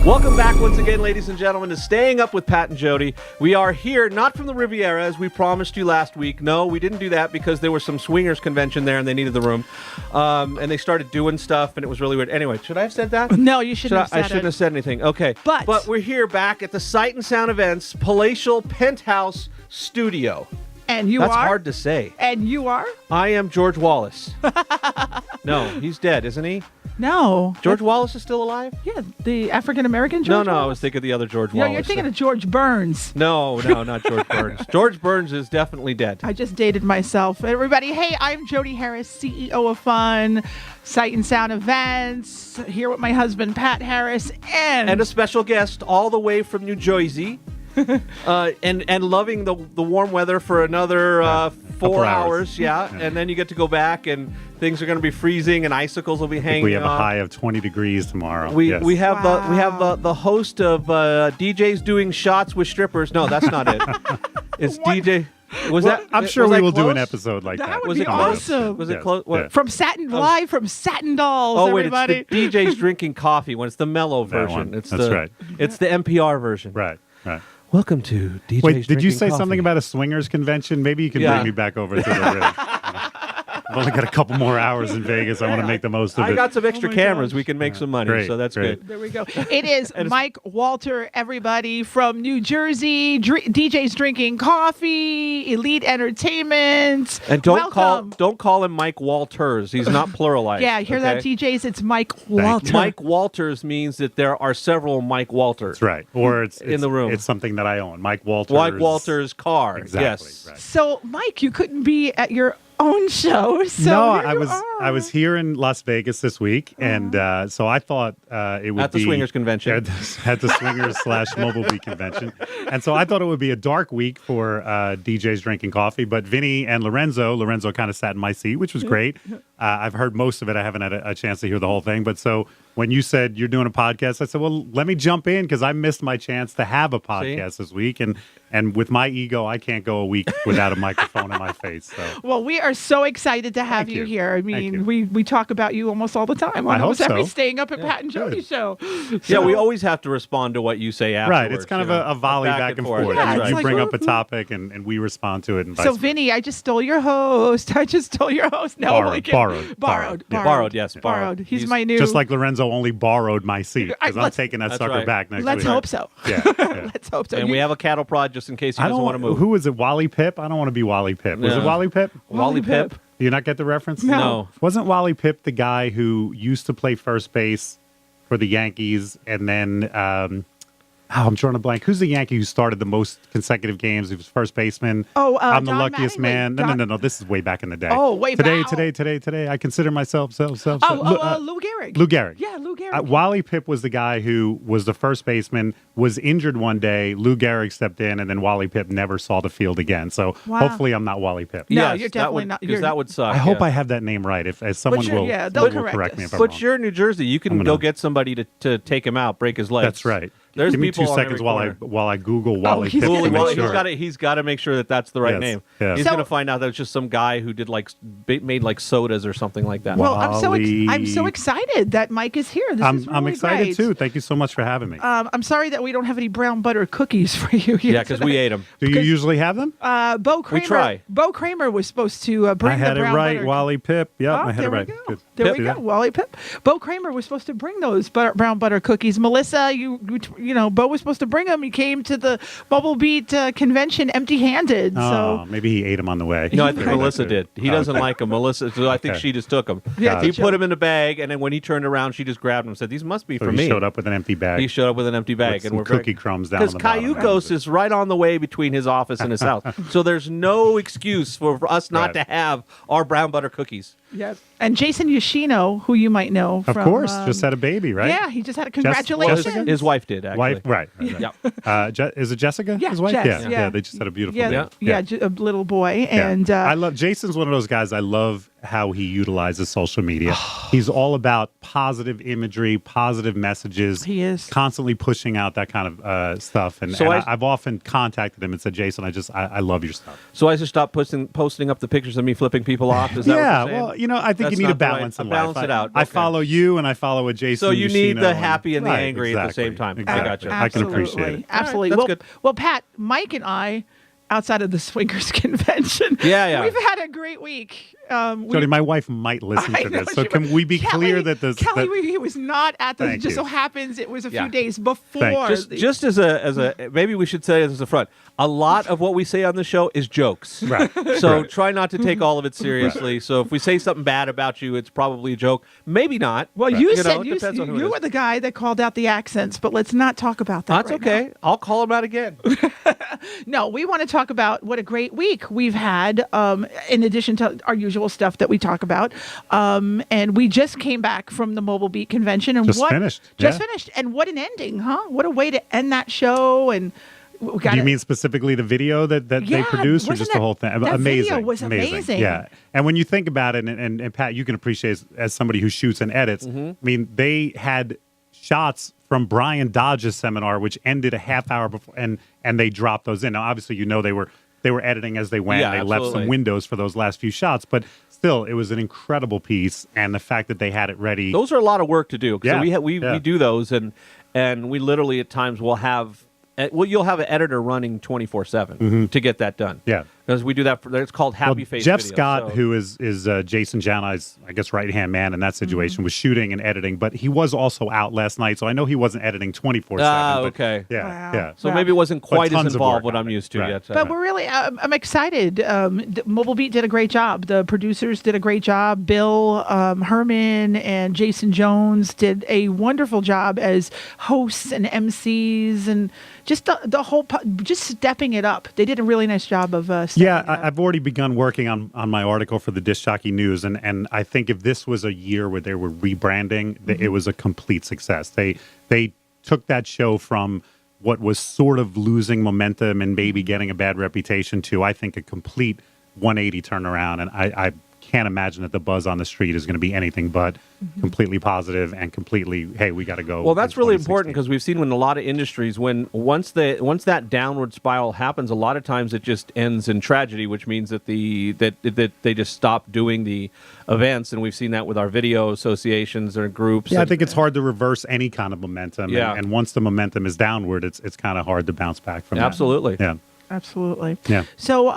Welcome back once again, ladies and gentlemen, to Staying Up with Pat and Jodi. We are here, not from the Riviera, as we promised you last week. No, we didn't do that because there was some swingers convention there and they needed the room. And they started doing stuff and it was really weird. Anyway, should I have said that? No, you shouldn't have said it. I shouldn't have said anything. Okay. But we're here back at the Sight and Sound Events Palatial Penthouse Studio. And you That's are? hard to say. And you are? I am George Wallace. No, he's dead, isn't he? No. George Wallace is still alive? Yeah, the African-American George Wallace? I was thinking of the other George Wallace. No, you're thinking of George Burns. No, not George Burns. George Burns is definitely dead. I just dated myself. Everybody, hey, I'm Jodi Harris, CEO of Fun, Sight and Sound Events, here with my husband, Pat Harris, and a special guest all the way from New Jersey. And loving the warm weather for another 4 hours, yeah. And then you get to go back and things are going to be freezing and icicles will be hanging. We have a high of 20 degrees tomorrow. We have the host of DJs doing shots with strippers. No, that's not it. It's DJ. I'm sure we will do an episode like that. That would be awesome. Was it close? Yeah. From Satin Live from Satin Dolls. Oh wait, everybody. it's the DJs drinking coffee when it's the mellow version. That's right. It's the NPR version. Right. Welcome to DJs. Wait, did you say coffee. something about a swingers convention? Maybe you can bring me back over to the rig. I've only got a couple more hours in Vegas. I want to make the most of it. I got some extra cameras. We can make some money, so that's good. There we go. It is Mike Walter, everybody, from New Jersey. DJs drinking coffee, Elite Entertainment. And don't call him Mike Walters. He's not pluralized. Yeah, hear that, DJs? It's Mike Walter. Mike Walters means that there are several Mike Walters. That's right. Or it's in the room. It's something that I own. Mike Walters. Mike Walters' car. Exactly. Yes. Right. So, Mike, you couldn't be at your own show. So no, I was here in Las Vegas this week, and so I thought it would be at the Swingers Convention, at the Swingers / Mobile Beat Convention, and so I thought it would be a dark week for DJs drinking coffee. But Vinny and Lorenzo kind of sat in my seat, which was great. I've heard most of it. I haven't had a chance to hear the whole thing, but so when you said you're doing a podcast, I said, well, let me jump in because I missed my chance to have a podcast this week, and with my ego, I can't go a week without a microphone in my face. So. Well, we are so excited to have you here. I mean, we talk about you almost all the time. Almost every Staying Up at Pat and Jodi show. So, yeah, we always have to respond to what you say afterwards. Right, it's kind of a volley back and forth. Yeah, you bring up a topic, and we respond to it. And so, Vinny, I just stole your host. No, Borrowed. Borrowed. He's my new. Just like Lorenzo only borrowed my seat because I'm taking that sucker back next week. Let's hope so. Yeah. Let's hope so. And we have a cattle prod just in case he doesn't want to move. Who was it? Wally Pip? I don't want to be Wally Pip. Was it Wally Pip? Wally Pip. Do you not get the reference? No. Wasn't Wally Pip the guy who used to play first base for the Yankees and then I'm drawing a blank. Who's the Yankee who started the most consecutive games? He was first baseman. I'm the luckiest man. No. This is way back in the day. Oh, way back. Today. I consider myself. Lou Gehrig. Lou Gehrig. Yeah, Lou Gehrig. Wally Pip was the guy who was the first baseman, was injured one day. Lou Gehrig stepped in, and then Wally Pip never saw the field again. So hopefully I'm not Wally Pip. No, you're definitely not. Because that would suck. I hope I have that name right. If someone will correct me if I'm wrong. But you're in New Jersey. You can go get somebody to take him out, break his legs. That's right. There's Give me people 2 seconds while I Google Wally Pip. He's got to make sure that that's the right name. Yes. He's going to find out that it's just some guy who did made sodas or something like that. Well, I'm so excited that Mike is here. I'm excited too. Thank you so much for having me. I'm sorry that we don't have any brown butter cookies for you here. Yeah, because we ate them. Do you usually have them? Bo Kramer. We try. Bo Kramer was supposed to bring the brown butter. I had it right, Wally Pip. Yeah, I had it right. There we go, Wally Pip. Bo Kramer was supposed to bring those brown butter cookies. Melissa, Bo was supposed to bring them. He came to the Mobile Beat convention empty-handed. So maybe he ate them on the way. No, I think Melissa did. He doesn't like them. Melissa, so I think she just took them. Yeah, he put them in a bag, and then when he turned around, she just grabbed them and said, "These must be for me." He showed up with an empty bag. He showed up with an empty bag, and we're cookie crumbs down. Because Cayucos is right on the way between his office and his house, so there's no excuse for us not to have our brown butter cookies. Yes. And Jason Yoshino, who you might know from... Of course, just had a baby, right? Yeah, he just had a congratulations. His wife did, actually. Right. Is it Jessica? Yeah, his wife? Jess, yeah, they just had a beautiful baby. Yeah, a little boy. And I love... Jason's one of those guys I love how he utilizes social media. He's all about positive imagery, positive messages. He is constantly pushing out that kind of stuff. And, So I've often contacted him and said, Jason, I love your stuff. So I should stop posting up the pictures of me flipping people off? Is that what you're saying? Well, you know, I think That's you need a not the right- balance in balance life. it out. I Okay. follow you and I follow a Jason. So you need Yoshino the happy and the right, angry at the same exactly, time. I Exactly. gotcha. I can appreciate it. Absolutely. All right, that's well, good. Pat, Mike and I, outside of the Swingers Convention, Yeah. we've had a great week. Jody, my wife might listen I to know this. So she can would. we be Kelly, clear that this... Kelly that, he was not at the... Thank just you. so happens it was a Yeah. few days before. Just as a maybe we should say as a front. A lot of what we say on the show is jokes. Right. So Right. try not to take all of it seriously. So if we say something bad about you, it's probably a joke. Maybe not. Well, Right. you know, said it you depends on who it is. were the guy that called out the accents, but let's not talk about that. That's right okay. now. I'll call him out again. No, we want to talk about what a great week we've had, in addition to our usual stuff that we talk about. And we just came back from the Mobile Beat Convention. And Just what, finished, Just yeah. finished. And what an ending, huh? What a way to end that show. And we got Do you mean specifically the video that they Yeah, produced or wasn't just that- the whole thing? that Amazing. video was amazing. Yeah. And when you think about it, and Pat, you can appreciate as somebody who shoots and edits, Mm-hmm. I mean, they had shots from Brian Dodge's seminar, which ended a half hour before, and they dropped those in. Now, obviously, you know, they were editing as they went. Yeah, They left absolutely. some windows for those last few shots, but still, it was an incredible piece. And the fact that they had it ready. Those are a lot of work to do. Yeah, So we do those, and we literally at times will have. You'll have an editor running 24/7 to get that done. Yeah. Because we do that. It's called Happy Face. Jeff Video, Scott, so- who is Jason Janai's, I guess, right-hand man in that situation, was shooting and editing, but he was also out last night, so I know he wasn't editing 24/7. Ah, but okay. Yeah, Wow. yeah. So maybe it wasn't But quite as tons of involved work what on I'm it. used to Right. yet. But we're really, I'm excited. Mobile Beat did a great job. The producers did a great job. Bill Herman and Jason Jones did a wonderful job as hosts and MCs, and just the whole, just stepping it up. They did a really nice job of stepping Yeah, it up. I've already begun working on my article for the Disc Jockey News, and I think if this was a year where they were rebranding, it was a complete success. They took that show from what was sort of losing momentum and maybe getting a bad reputation to, I think, a complete 180 turnaround, and I can't imagine that the buzz on the street is going to be anything but completely positive and completely, hey, we got to go. Well, that's in really 2016. important because we've seen in a lot of industries once that downward spiral happens, a lot of times it just ends in tragedy, which means that that they just stop doing the events, and we've seen that with our video associations or groups. Yeah, I and- think it's hard to reverse any kind of momentum. Yeah. And once the momentum is downward, it's kind of hard to bounce back from that. Absolutely. Yeah. Absolutely. Yeah. So,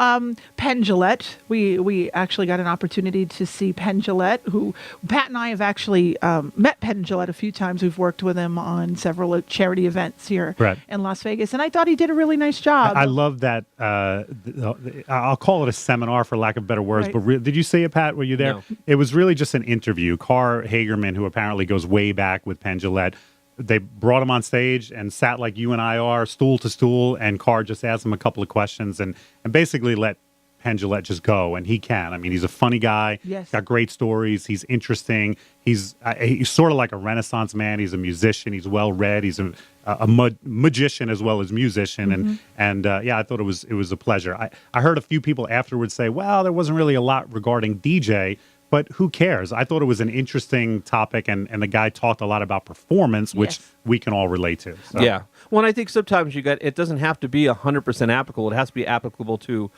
Penn Jillette, we actually got an opportunity to see Penn Jillette, who Pat and I have actually met Penn Jillette a few times. We've worked with him on several charity events here Right. in Las Vegas, and I thought he did a really nice job. I love that. I'll call it a seminar for lack of better words. Right. But did you see it, Pat? Were you there? No. It was really just an interview. Carr Hagerman, who apparently goes way back with Penn Jillette, they brought him on stage and sat like you and I are, stool to stool, and Carr just asked him a couple of questions and basically let Penn Jillette just go, and he can. I mean, he's a funny guy. Yes. Got great stories. He's interesting. He's sort of like a Renaissance man. He's a musician. He's well read. He's a magician as well as musician. And yeah, I thought it was a pleasure. I heard a few people afterwards say, well, there wasn't really a lot regarding DJ. But who cares? I thought it was an interesting topic, and the guy talked a lot about performance, which Yes. we can all relate to. So. Yeah. Well, and I think sometimes it doesn't have to be 100% applicable. It has to be applicable to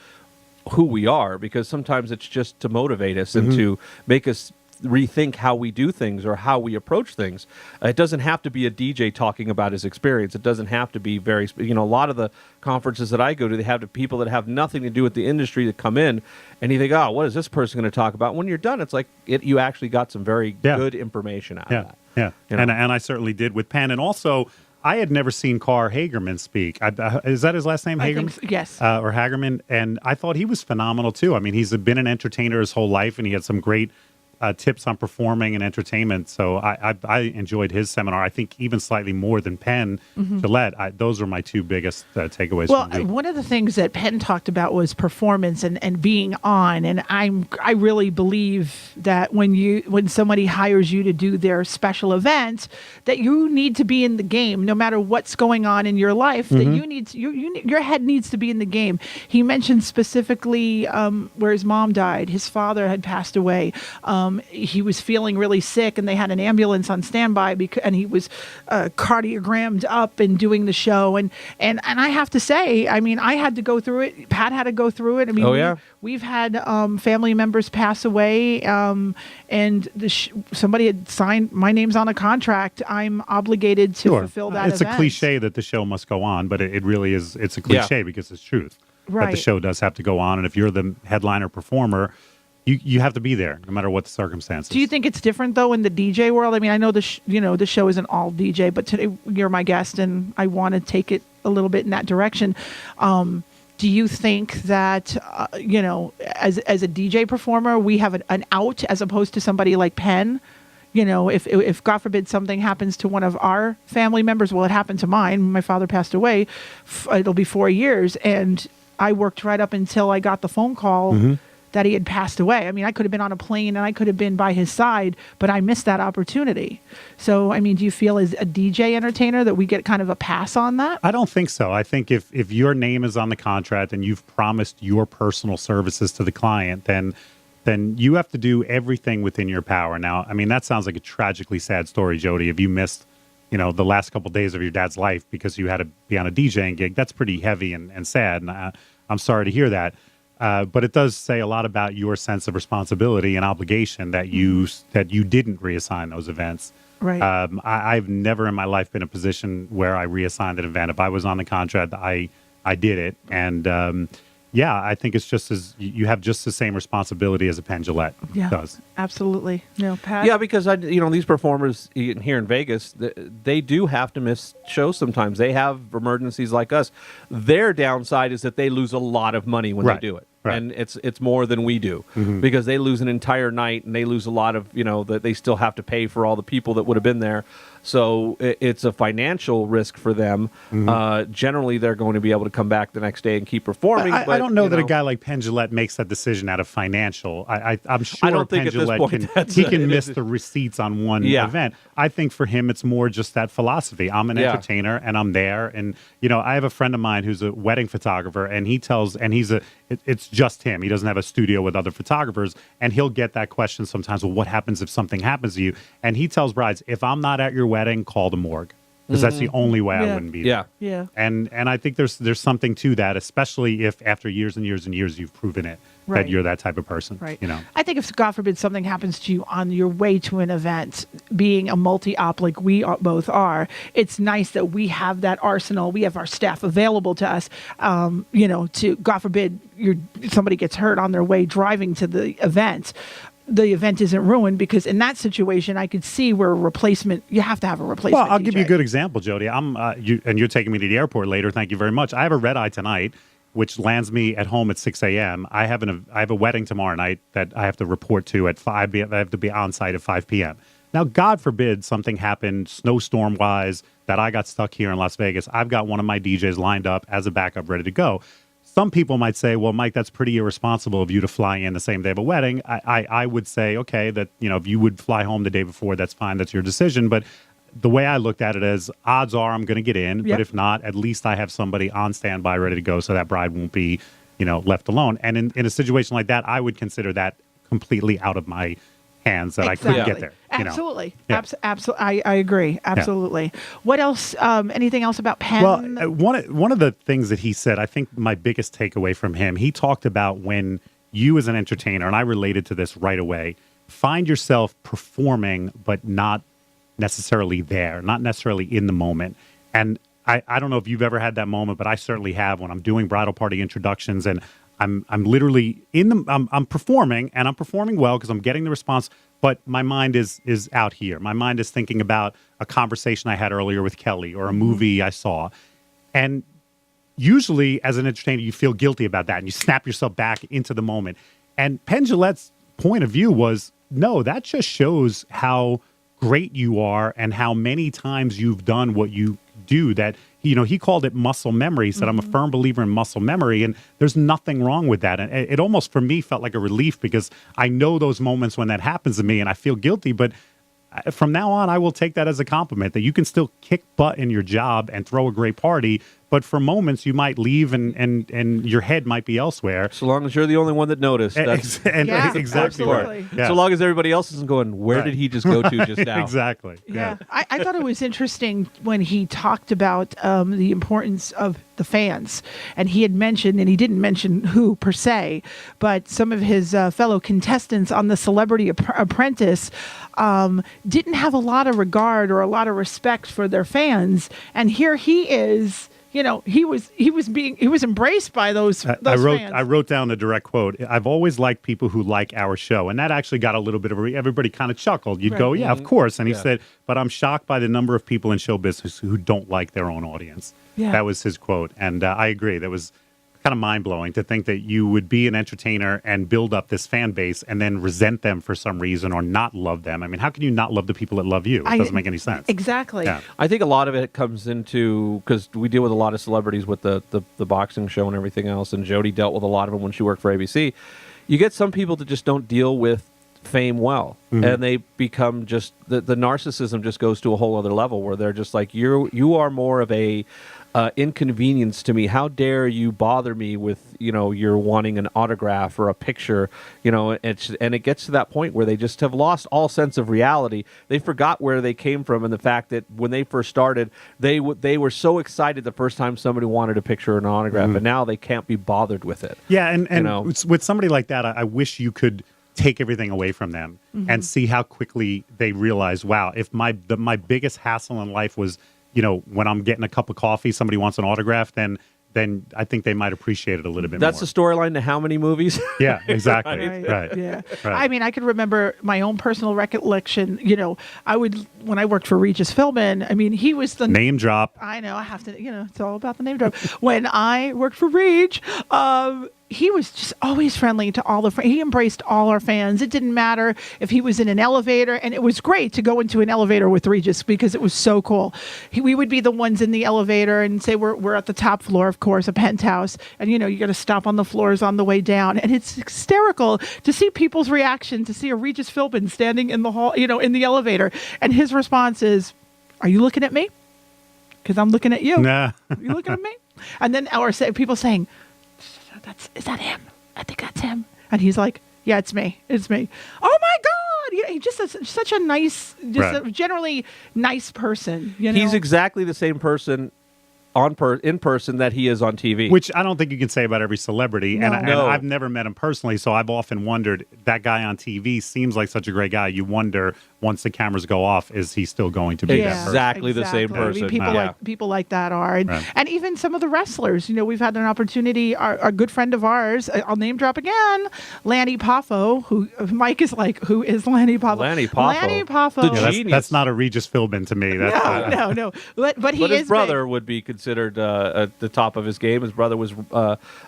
who we are, because sometimes it's just to motivate us and to make us rethink how we do things or how we approach things. It doesn't have to be a DJ talking about his experience. It doesn't have to be a lot of the conferences that I go to, they have the people that have nothing to do with the industry that come in, and you think, oh, what is this person going to talk about? When you're done, it's like you actually got some very good information out of Yeah, that. yeah. You know? And I certainly did with Penn. And also, I had never seen Carr Hagerman speak. Is that his last name, I Hagerman? think so, yes. Or Hagerman. And I thought he was phenomenal, too. I mean, he's been an entertainer his whole life, and he had some great tips on performing and entertainment. So I enjoyed his seminar. I think even slightly more than Penn Jillette. Those are my two biggest takeaways. Well, from the week. one of the things that Penn talked about was performance and being on. And I really believe that when somebody hires you to do their special event, that you need to be in the game, no matter what's going on in your life. That you need to, your head needs to be in the game. He mentioned specifically where his mom died. His father had passed away. He was feeling really sick, and they had an ambulance on standby, and he was cardiogrammed up and doing the show. And I have to say, I mean, I had to go through it. Pat had to go through it. I mean, we've had family members pass away, and somebody had signed, my name's on a contract. I'm obligated to fulfill that It's event. a cliche that the show must go on, but it really is. It's a cliche because it's truth. Right. That the show does have to go on, and if you're the headliner performer, you have to be there no matter what the circumstances. Do you think it's different though in the DJ world? I mean, I know the show isn't all DJ, but today you're my guest, and I want to take it a little bit in that direction. Do you think that as a DJ performer, we have an out as opposed to somebody like Penn? If God forbid something happens to one of our family members, well, it happened to mine. My father passed away. It'll be 4 years, and I worked right up until I got the phone call that he had passed away. I mean, I could have been on a plane and I could have been by his side, but I missed that opportunity. So, I mean, do you feel as a DJ entertainer that we get kind of a pass on that? I don't think so. I think if your name is on the contract and you've promised your personal services to the client, then you have to do everything within your power. Now, I mean, that sounds like a tragically sad story, Jodi. If you missed, the last couple of days of your dad's life because you had to be on a DJing gig, that's pretty heavy and sad. And I'm sorry to hear that. But it does say a lot about your sense of responsibility and obligation that you didn't reassign those events. Right. I've never in my life been in a position where I reassigned an event. If I was on the contract, I did it. And I think it's just as you have just the same responsibility as a Penn Jillette does. Absolutely. No, Pat. Yeah, because these performers here in Vegas, they do have to miss shows sometimes. They have emergencies like us. Their downside is that they lose a lot of money when they do it. Right. And it's more than we do because they lose an entire night, and they lose a lot of, that they still have to pay for all the people that would have been there. So it's a financial risk for them. Generally, they're going to be able to come back the next day and keep performing. I don't know that a guy like Penn Jillette makes that decision out of financial. I'm sure I don't think Penn at this Jillette point can miss the receipts on one event. I think for him, it's more just that philosophy. I'm an entertainer, and I'm there. And, I have a friend of mine who's a wedding photographer, and it's just him. He doesn't have a studio with other photographers, and he'll get that question sometimes, well, what happens if something happens to you? And he tells brides, if I'm not at your wedding, call the morgue, because that's the only way I wouldn't be there. Yeah. And I think there's something to that, especially if after years and years and years you've proven it that you're that type of person. Right. I think if God forbid something happens to you on your way to an event, being a multi-op like we both are, it's nice that we have that arsenal. We have our staff available to us. To God forbid somebody gets hurt on their way driving to the event. The event isn't ruined, because in that situation, I could see where you have to have a replacement. Well, I'll give you a DJ. good example, Jodi. And you're taking me to the airport later. Thank you very much. I have a red eye tonight, which lands me at home at 6 a.m. I have a wedding tomorrow night that I have to report to at 5 p.m. I have to be on site at 5 p.m. Now, God forbid something happened snowstorm-wise that I got stuck here in Las Vegas. I've got one of my DJs lined up as a backup ready to go. Some people might say, well, Mike, that's pretty irresponsible of you to fly in the same day of a wedding. I would say, okay, that, if you would fly home the day before, that's fine. That's your decision. But the way I looked at it is, odds are I'm going to get in. But if not, at least I have somebody on standby ready to go so that bride won't be, left alone. And in a situation like that, I would consider that completely out of my hands, that I couldn't get there. Absolutely. Yeah. Absolutely. I agree. Absolutely. What else? Anything else about Penn? Well, one of the things that he said, I think my biggest takeaway from him, he talked about when you as an entertainer, and I related to this right away, find yourself performing but not necessarily there, not necessarily in the moment. And I don't know if you've ever had that moment, but I certainly have when I'm doing bridal party introductions, and I'm literally I'm performing, and I'm performing well because I'm getting the response, but my mind is out here. My mind is thinking about a conversation I had earlier with Kelly or a movie I saw. And usually as an entertainer, you feel guilty about that and you snap yourself back into the moment. And Penn Jillette's point of view was, no, that just shows how great you are and how many times you've done what you do. That, he called it muscle memory. He said, I'm a firm believer in muscle memory, and there's nothing wrong with that. And it almost, for me, felt like a relief, because I know those moments when that happens to me and I feel guilty, but from now on, I will take that as a compliment, that you can still kick butt in your job and throw a great party, but for moments you might leave and your head might be elsewhere. So long as you're the only one that noticed. Exactly. absolutely. Yeah. So long as everybody else isn't going, where did he just go to just now? Exactly. Yeah, I thought it was interesting when he talked about the importance of the fans. And he had mentioned, and he didn't mention who per se, but some of his fellow contestants on the Celebrity Apprentice didn't have a lot of regard or a lot of respect for their fans. And here he is. He was embraced by those fans. I wrote down a direct quote. I've always liked people who like our show. And that actually got a little bit of everybody kind of chuckled. You'd go, yeah, of course. And he said, but I'm shocked by the number of people in show business who don't like their own audience. Yeah. That was his quote. And I agree. That was kind of mind-blowing to think that you would be an entertainer and build up this fan base and then resent them for some reason or not love them. I mean, how can you not love the people that love you? It doesn't make any sense. Exactly. Yeah. I think a lot of it comes into, because we deal with a lot of celebrities with the boxing show and everything else, and Jodi dealt with a lot of them when she worked for ABC. You get some people that just don't deal with fame well, and they become just, the narcissism just goes to a whole other level where they're just like, you are more of a inconvenience to me. How dare you bother me with, you're wanting an autograph or a picture, and it gets to that point where they just have lost all sense of reality. They forgot where they came from, and the fact that when they first started, they were so excited the first time somebody wanted a picture or an autograph, and now they can't be bothered with it. Yeah, and with somebody like that, I wish you could take everything away from them and see how quickly they realize, wow, if my biggest hassle in life was, when I'm getting a cup of coffee, somebody wants an autograph, then I think they might appreciate it a little bit more. That's the storyline to how many movies? Yeah, exactly. Right. Yeah. Right. I mean, I could remember my own personal recollection. When I worked for Regis Philbin, I mean, he was the name drop. I know, I have to, it's all about the name drop. When I worked for Reg, he was just always friendly to all he embraced all our fans. It didn't matter if he was in an elevator, and it was great to go into an elevator with Regis because it was so cool. We would be the ones in the elevator and say we're at the top floor, of course, a penthouse, and you got to stop on the floors on the way down, and it's hysterical to see people's reaction to see a Regis Philbin standing in the hall, in the elevator, and his response is, "Are you looking at me? Because I'm looking at you. Nah. Are you looking at me?" And then people saying, is that him? I think that's him. And he's like, yeah, it's me. It's me. Oh my God. He's just such a nice, a generally nice person. He's exactly the same person in person that he is on TV. Which I don't think you can say about every celebrity. No. And I've never met him personally, so I've often wondered, that guy on TV seems like such a great guy. You wonder, once the cameras go off, is he still going to be that person? Exactly the same person. I mean, people like that are. And even some of the wrestlers, we've had an opportunity, a good friend of ours, I'll name drop again, Lanny Poffo, who Mike is like, who is Lanny Poffo? Lanny Poffo. The genius. That's not a Regis Philbin to me. No. But his brother would be considered at the top of his game. His brother was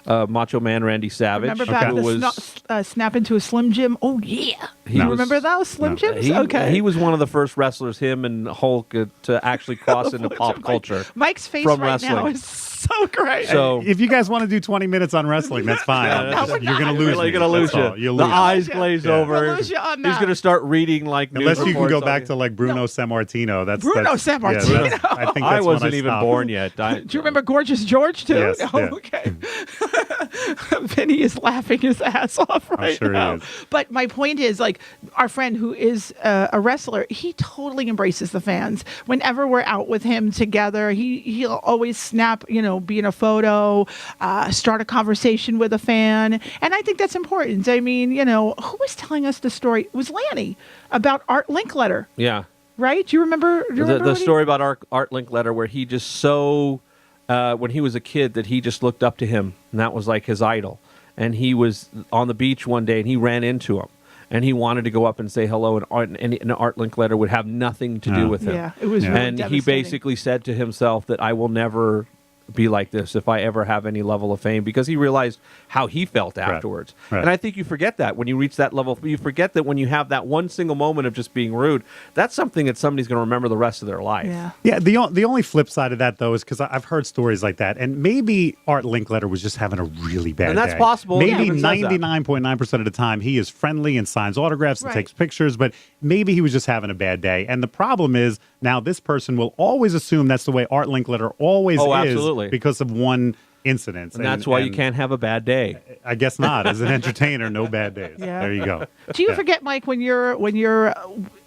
Macho Man Randy Savage. Remember back snap into a Slim Jim? Oh, yeah. You remember those Slim Jims? Okay. He was one of the first wrestlers, him and Hulk, to actually cross into pop culture. Mike's face from right wrestling. now is so great. So if you guys want to do 20 minutes on wrestling, that's fine. You're going to lose me. You're going to lose you. You'll the lose eyes glaze over. We'll lose you on that. He's going to start reading unless you can go back to like Bruno Sammartino. Sammartino. Yeah, I think I wasn't even born yet. Do you remember Gorgeous George too? Yes, Okay. Vinny is laughing his ass off right now. He is. But my point is, like, our friend who is a wrestler, he totally embraces the fans. Whenever we're out with him together, he'll always snap, be in a photo, start a conversation with a fan. And I think that's important. I mean, who was telling us the story? It was Lanny about Art Linkletter. Yeah. Right? Do you remember the story about Art Linkletter, where he just when he was a kid, that he just looked up to him, and that was like his idol. And he was on the beach one day, and he ran into him, and he wanted to go up and say hello, and Art Linkletter would have nothing to do with him. Yeah, it was really And he devastating. basically said to himself that I will never be like this if I ever have any level of fame, because he realized how he felt afterwards. Right. And I think you forget that when you reach that level. You forget that when you have that one single moment of just being rude, that's something that somebody's going to remember the rest of their life. Yeah. The only flip side of that, though, is because I've heard stories like that, and maybe Art Linkletter was just having a really bad And that's day. possible. Maybe Yeah, 99.9% of the time he is friendly and signs autographs and Right. takes pictures, but maybe he was just having a bad day. And the problem is now this person will always assume that's the way Art Linkletter always Oh, is absolutely. because of one incident. And that's why you can't have a bad day. I guess not. As an entertainer, no bad days. Yeah. There you go. Do you Yeah. forget, Mike, when you're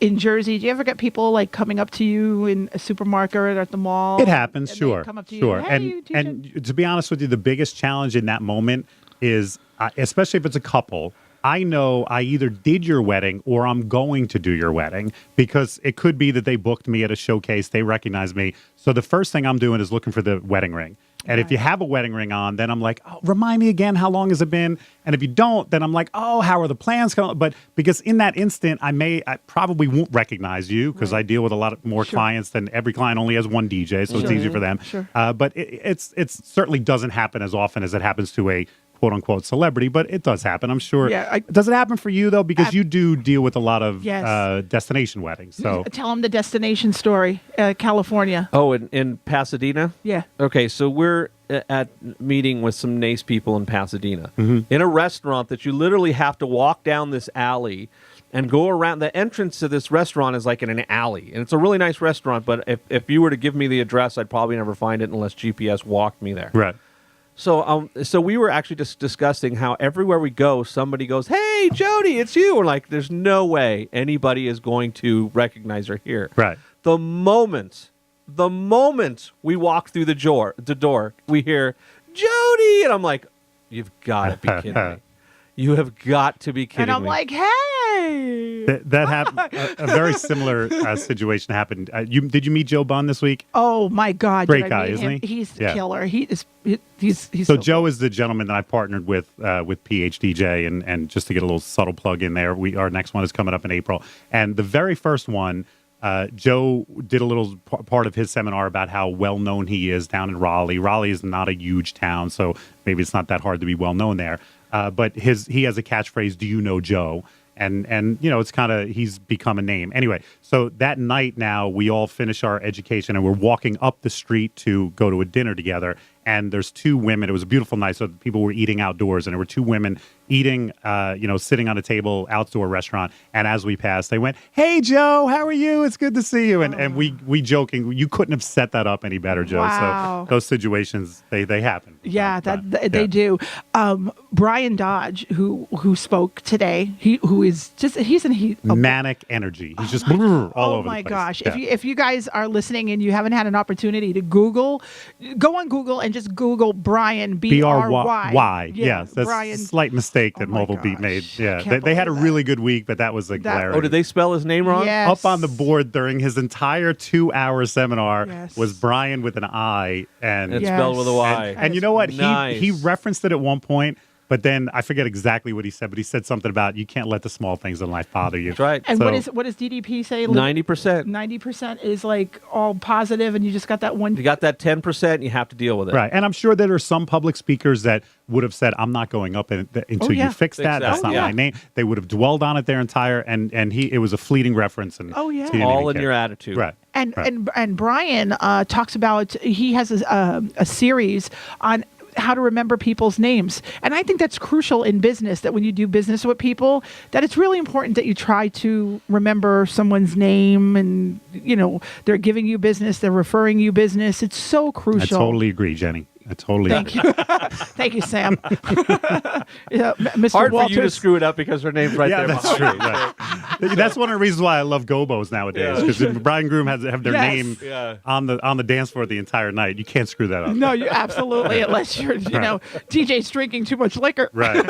in Jersey? Do you ever get people like coming up to you in a supermarket or at the mall? It happens, and they sure, come up to you, sure. "Hey, you teach And to be honest with you, the biggest challenge in that moment is, especially if it's a couple, I know I either did your wedding or I'm going to do your wedding, because it could be that they booked me at a showcase, they recognize me. So the first thing I'm doing is looking for the wedding ring. And if you have a wedding ring on, then I'm like, oh, remind me again, how long has it been? And if you don't, then I'm like, oh, how are the plans going? But because in that instant, I probably won't recognize you, because I deal with a lot more clients than every client only has one DJ, so it's easier for them. Sure. But it certainly doesn't happen as often as it happens to a quote unquote celebrity, but it does happen, I'm sure. Yeah, does it happen for you though? Because you do deal with a lot of Yes. destination weddings. So Tell them the destination story, California. Oh, in Pasadena? Yeah. Okay, so we're at meeting with some nice people in Pasadena in a restaurant that you literally have to walk down this alley and go around. The entrance to this restaurant is like in an alley, and it's a really nice restaurant, but if you were to give me the address, I'd probably never find it unless GPS walked me there. right. So we were actually just discussing how everywhere we go, somebody goes, "Hey, Jodi, it's you." We're like, there's no way anybody is going to recognize her here. Right. The moment we walk through the door, we hear, "Jodi," and I'm like, "You've got to be kidding me. You have got to be kidding And I'm me." like, hey. That happened. A very similar situation happened. Did you meet Joe Bunn this week? Oh my God! Great did I guy, meet isn't him? he? He's the Yeah. killer. He's So so Joe is the gentleman that I partnered with PhDJ, and just to get a little subtle plug in there, our next one is coming up in April, and the very first one, Joe did a little part of his seminar about how well known he is down in Raleigh. Raleigh is not a huge town, so maybe it's not that hard to be well known there. But he has a catchphrase, "Do you know Joe?" And it's kind of, he's become a name. Anyway, so that night now we all finish our education and we're walking up the street to go to a dinner together. And there's two women. It was a beautiful night, so people were eating outdoors, and there were two women eating, sitting on a table, outdoor restaurant. And as we passed, they went, "Hey, Joe, how are you? It's good to see you." And we joking, you couldn't have set that up any better, Joe. Wow. So those situations, they happen. Yeah, they Yeah. do. Brian Dodge, who spoke today, he's Manic energy. He's just all over Oh the my place. gosh! Yeah. If you guys are listening and you haven't had an opportunity to go on Google and just Google Brian BRY. BRY. Yes, that's Brian. a slight mistake that Oh my Mobile Beat gosh. made. Yeah, Can't they had a believe really good week, but that was a glaring. Oh, did they spell his name wrong? Yes. Up on the board during his entire 2-hour seminar Yes. was Brian with an I, and It's Yes. spelled with a Y. and you know what? Nice. He referenced it at one point, but then I forget exactly what he said, but he said something about you can't let the small things in life bother you. That's right. And So- what does DDP say? 90%. 90% is like all positive, and you just got that one. You got that 10%, you have to deal with it. Right. And I'm sure there are some public speakers that would have said, "I'm not going up until Oh, yeah. you fix that. That's Exactly. not Oh, my yeah. name." They would have dwelled on it their entire, and it was a fleeting reference. And Oh, yeah. he didn't All even in care. your attitude. Right. And Right. and Brian talks about, he has a series on how to remember people's names. And I think that's crucial in business, that when you do business with people, that it's really important that you try to remember someone's name, and they're giving you business, they're referring you business. It's so I crucial. totally agree, Jenny. I totally Thank agree. you. Thank you, Sam. Yeah, Mr. Hard Walters. for you to screw it up because her name's right Yeah, there. that's true. behind you. Right. That's one of the reasons why I love gobos nowadays, because if bride and groom have their Yes. name Yeah. on the dance floor the entire night, you can't screw that up. No, you absolutely, unless you're, DJ's drinking too much liquor. Right.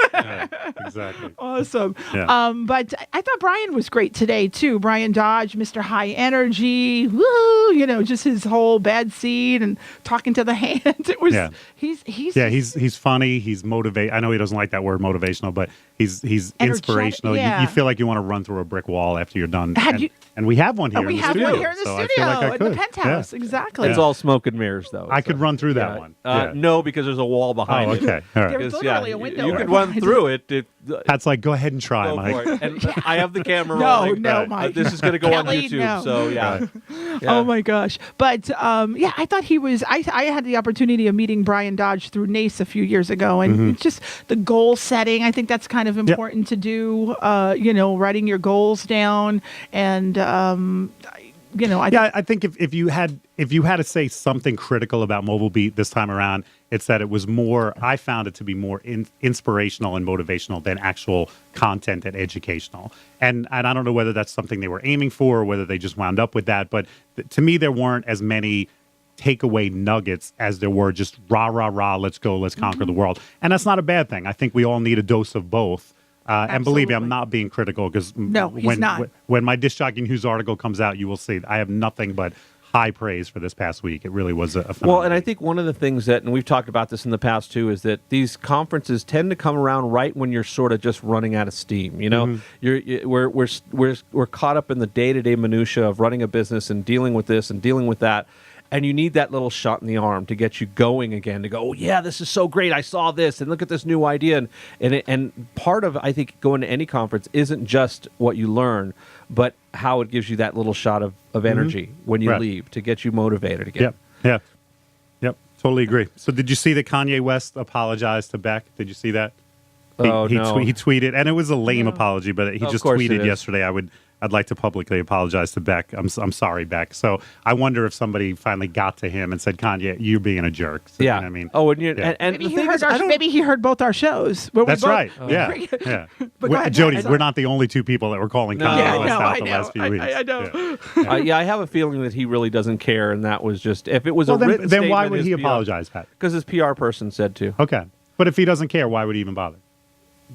Exactly. Awesome. Yeah. But I thought Brian was great today too. Brian Dodge, Mr. High Energy, woo, just his whole bad seed and talking to the hand. It was Yeah. He's funny. He's motivate. I know he doesn't like that word motivational, but he's Energetic, inspirational. yeah. You feel like you want to run through a brick wall after you're done. And we have one here. We in the have studio, one here in the so I studio, feel like I in could. the penthouse. Yeah. Exactly. It's all smoke and mirrors, though. I could run through that one. Yeah. No, because there's a wall behind it. Okay. All right. There's literally a window You right could run behind through it. Pat's like, go ahead and try, Go Mike. for it. And I have the camera No, rolling. no, Mike. This is going to go on Kelly, YouTube. no. So yeah. Oh my gosh. But I thought he was I had the opportunity of meeting Brian Dodge through NACE a few years ago, and it's just the goal setting. I think that's kind of important to do, writing your goals down and I think if you had to say something critical about Mobile Beat this time around, it's that it was more. I found it to be more inspirational and motivational than actual content and educational. And I don't know whether that's something they were aiming for or whether they just wound up with that. But to me, there weren't as many takeaway nuggets as there were just rah rah rah. Let's go. Let's conquer the world. And that's not a bad thing. I think we all need a dose of both. And believe me, I'm not being critical because when my Disc Jockey News article comes out, you will see I have nothing but high praise for this past week. It really was a phenomenal Well, and I week. think one of the things that, and we've talked about this in the past too, is that these conferences tend to come around right when you're sort of just running out of steam. You know, we're caught up in the day-to-day minutia of running a business and dealing with this and dealing with that. And you need that little shot in the arm to get you going again, to go, oh, yeah, this is so great. I saw this, and look at this new idea. And part of, I think, going to any conference isn't just what you learn, but how it gives you that little shot of energy when you leave to get you motivated again. Yep. Totally agree. So did you see that Kanye West apologized to Beck? Did you see that? He tweeted, and it was a lame apology, but he just tweeted yesterday, I'd like to publicly apologize to Beck. I'm sorry, Beck. So I wonder if somebody finally got to him and said, Kanye, you're being a jerk. So, yeah. You know what I mean? Oh, and maybe, maybe he heard both our shows. That's right. Yeah. But go ahead, Jodi, we're not the only two people that were calling Kanye West out the know. last few weeks. I know. I have a feeling that he really doesn't care, and that was just, if it was a written then why statement, would he his PR apologize, Pat? Because his PR person said to. Okay. But if he doesn't care, why would he even bother?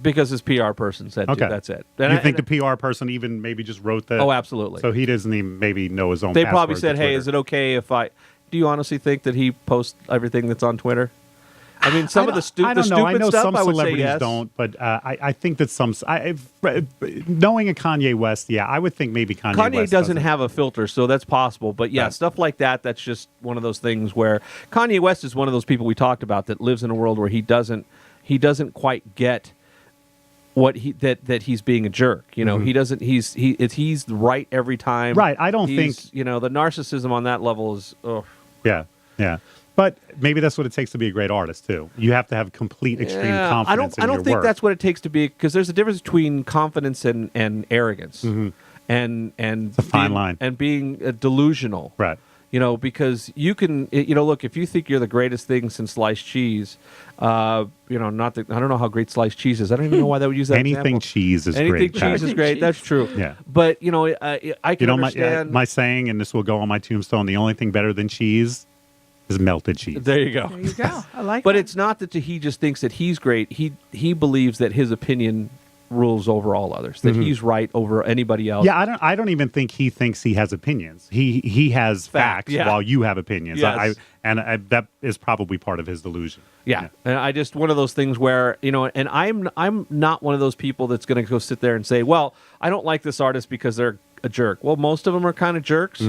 Because his PR person said to. That's it. And you think the PR person even maybe just wrote that? Oh, absolutely. So he doesn't even maybe know his own They password probably to said, hey, Twitter. is it okay if I... Do you honestly think that he posts everything that's on Twitter? I mean, some of the stupid stuff, I know some I would say celebrities yes. don't, but I think that knowing a Kanye West, I would think maybe Kanye West doesn't have a filter, so that's possible. But yeah, stuff like that, that's just one of those things where Kanye West is one of those people we talked about that lives in a world where he doesn't quite get what that he's being a jerk. You know, he doesn't. He's right every time. Right. I don't think the narcissism on that level is. Ugh. Yeah. But maybe that's what it takes to be a great artist too. You have to have complete extreme confidence. I don't think work. that's what it takes to be, because there's a difference between confidence and arrogance, and it's a fine line, and being delusional. Right. You know, because you can, look, if you think you're the greatest thing since sliced cheese, I don't know how great sliced cheese is. I don't even know why they would use that Anything example. cheese is Anything great. cheese is great. That's true. Yeah. But, I can understand. My saying, and this will go on my tombstone, the only thing better than cheese is melted cheese. There you go. There you go. I like But that. it's not that he just thinks that he's great. He believes that his opinion rules over all others, that he's right over anybody else. Yeah, I don't even think he thinks he has opinions. He has facts while you have opinions. Yes. That is probably part of his delusion. Yeah. And I just, one of those things where, and I'm not one of those people that's going to go sit there and say, well, I don't like this artist because they're a jerk. Well, most of them are kind of jerks,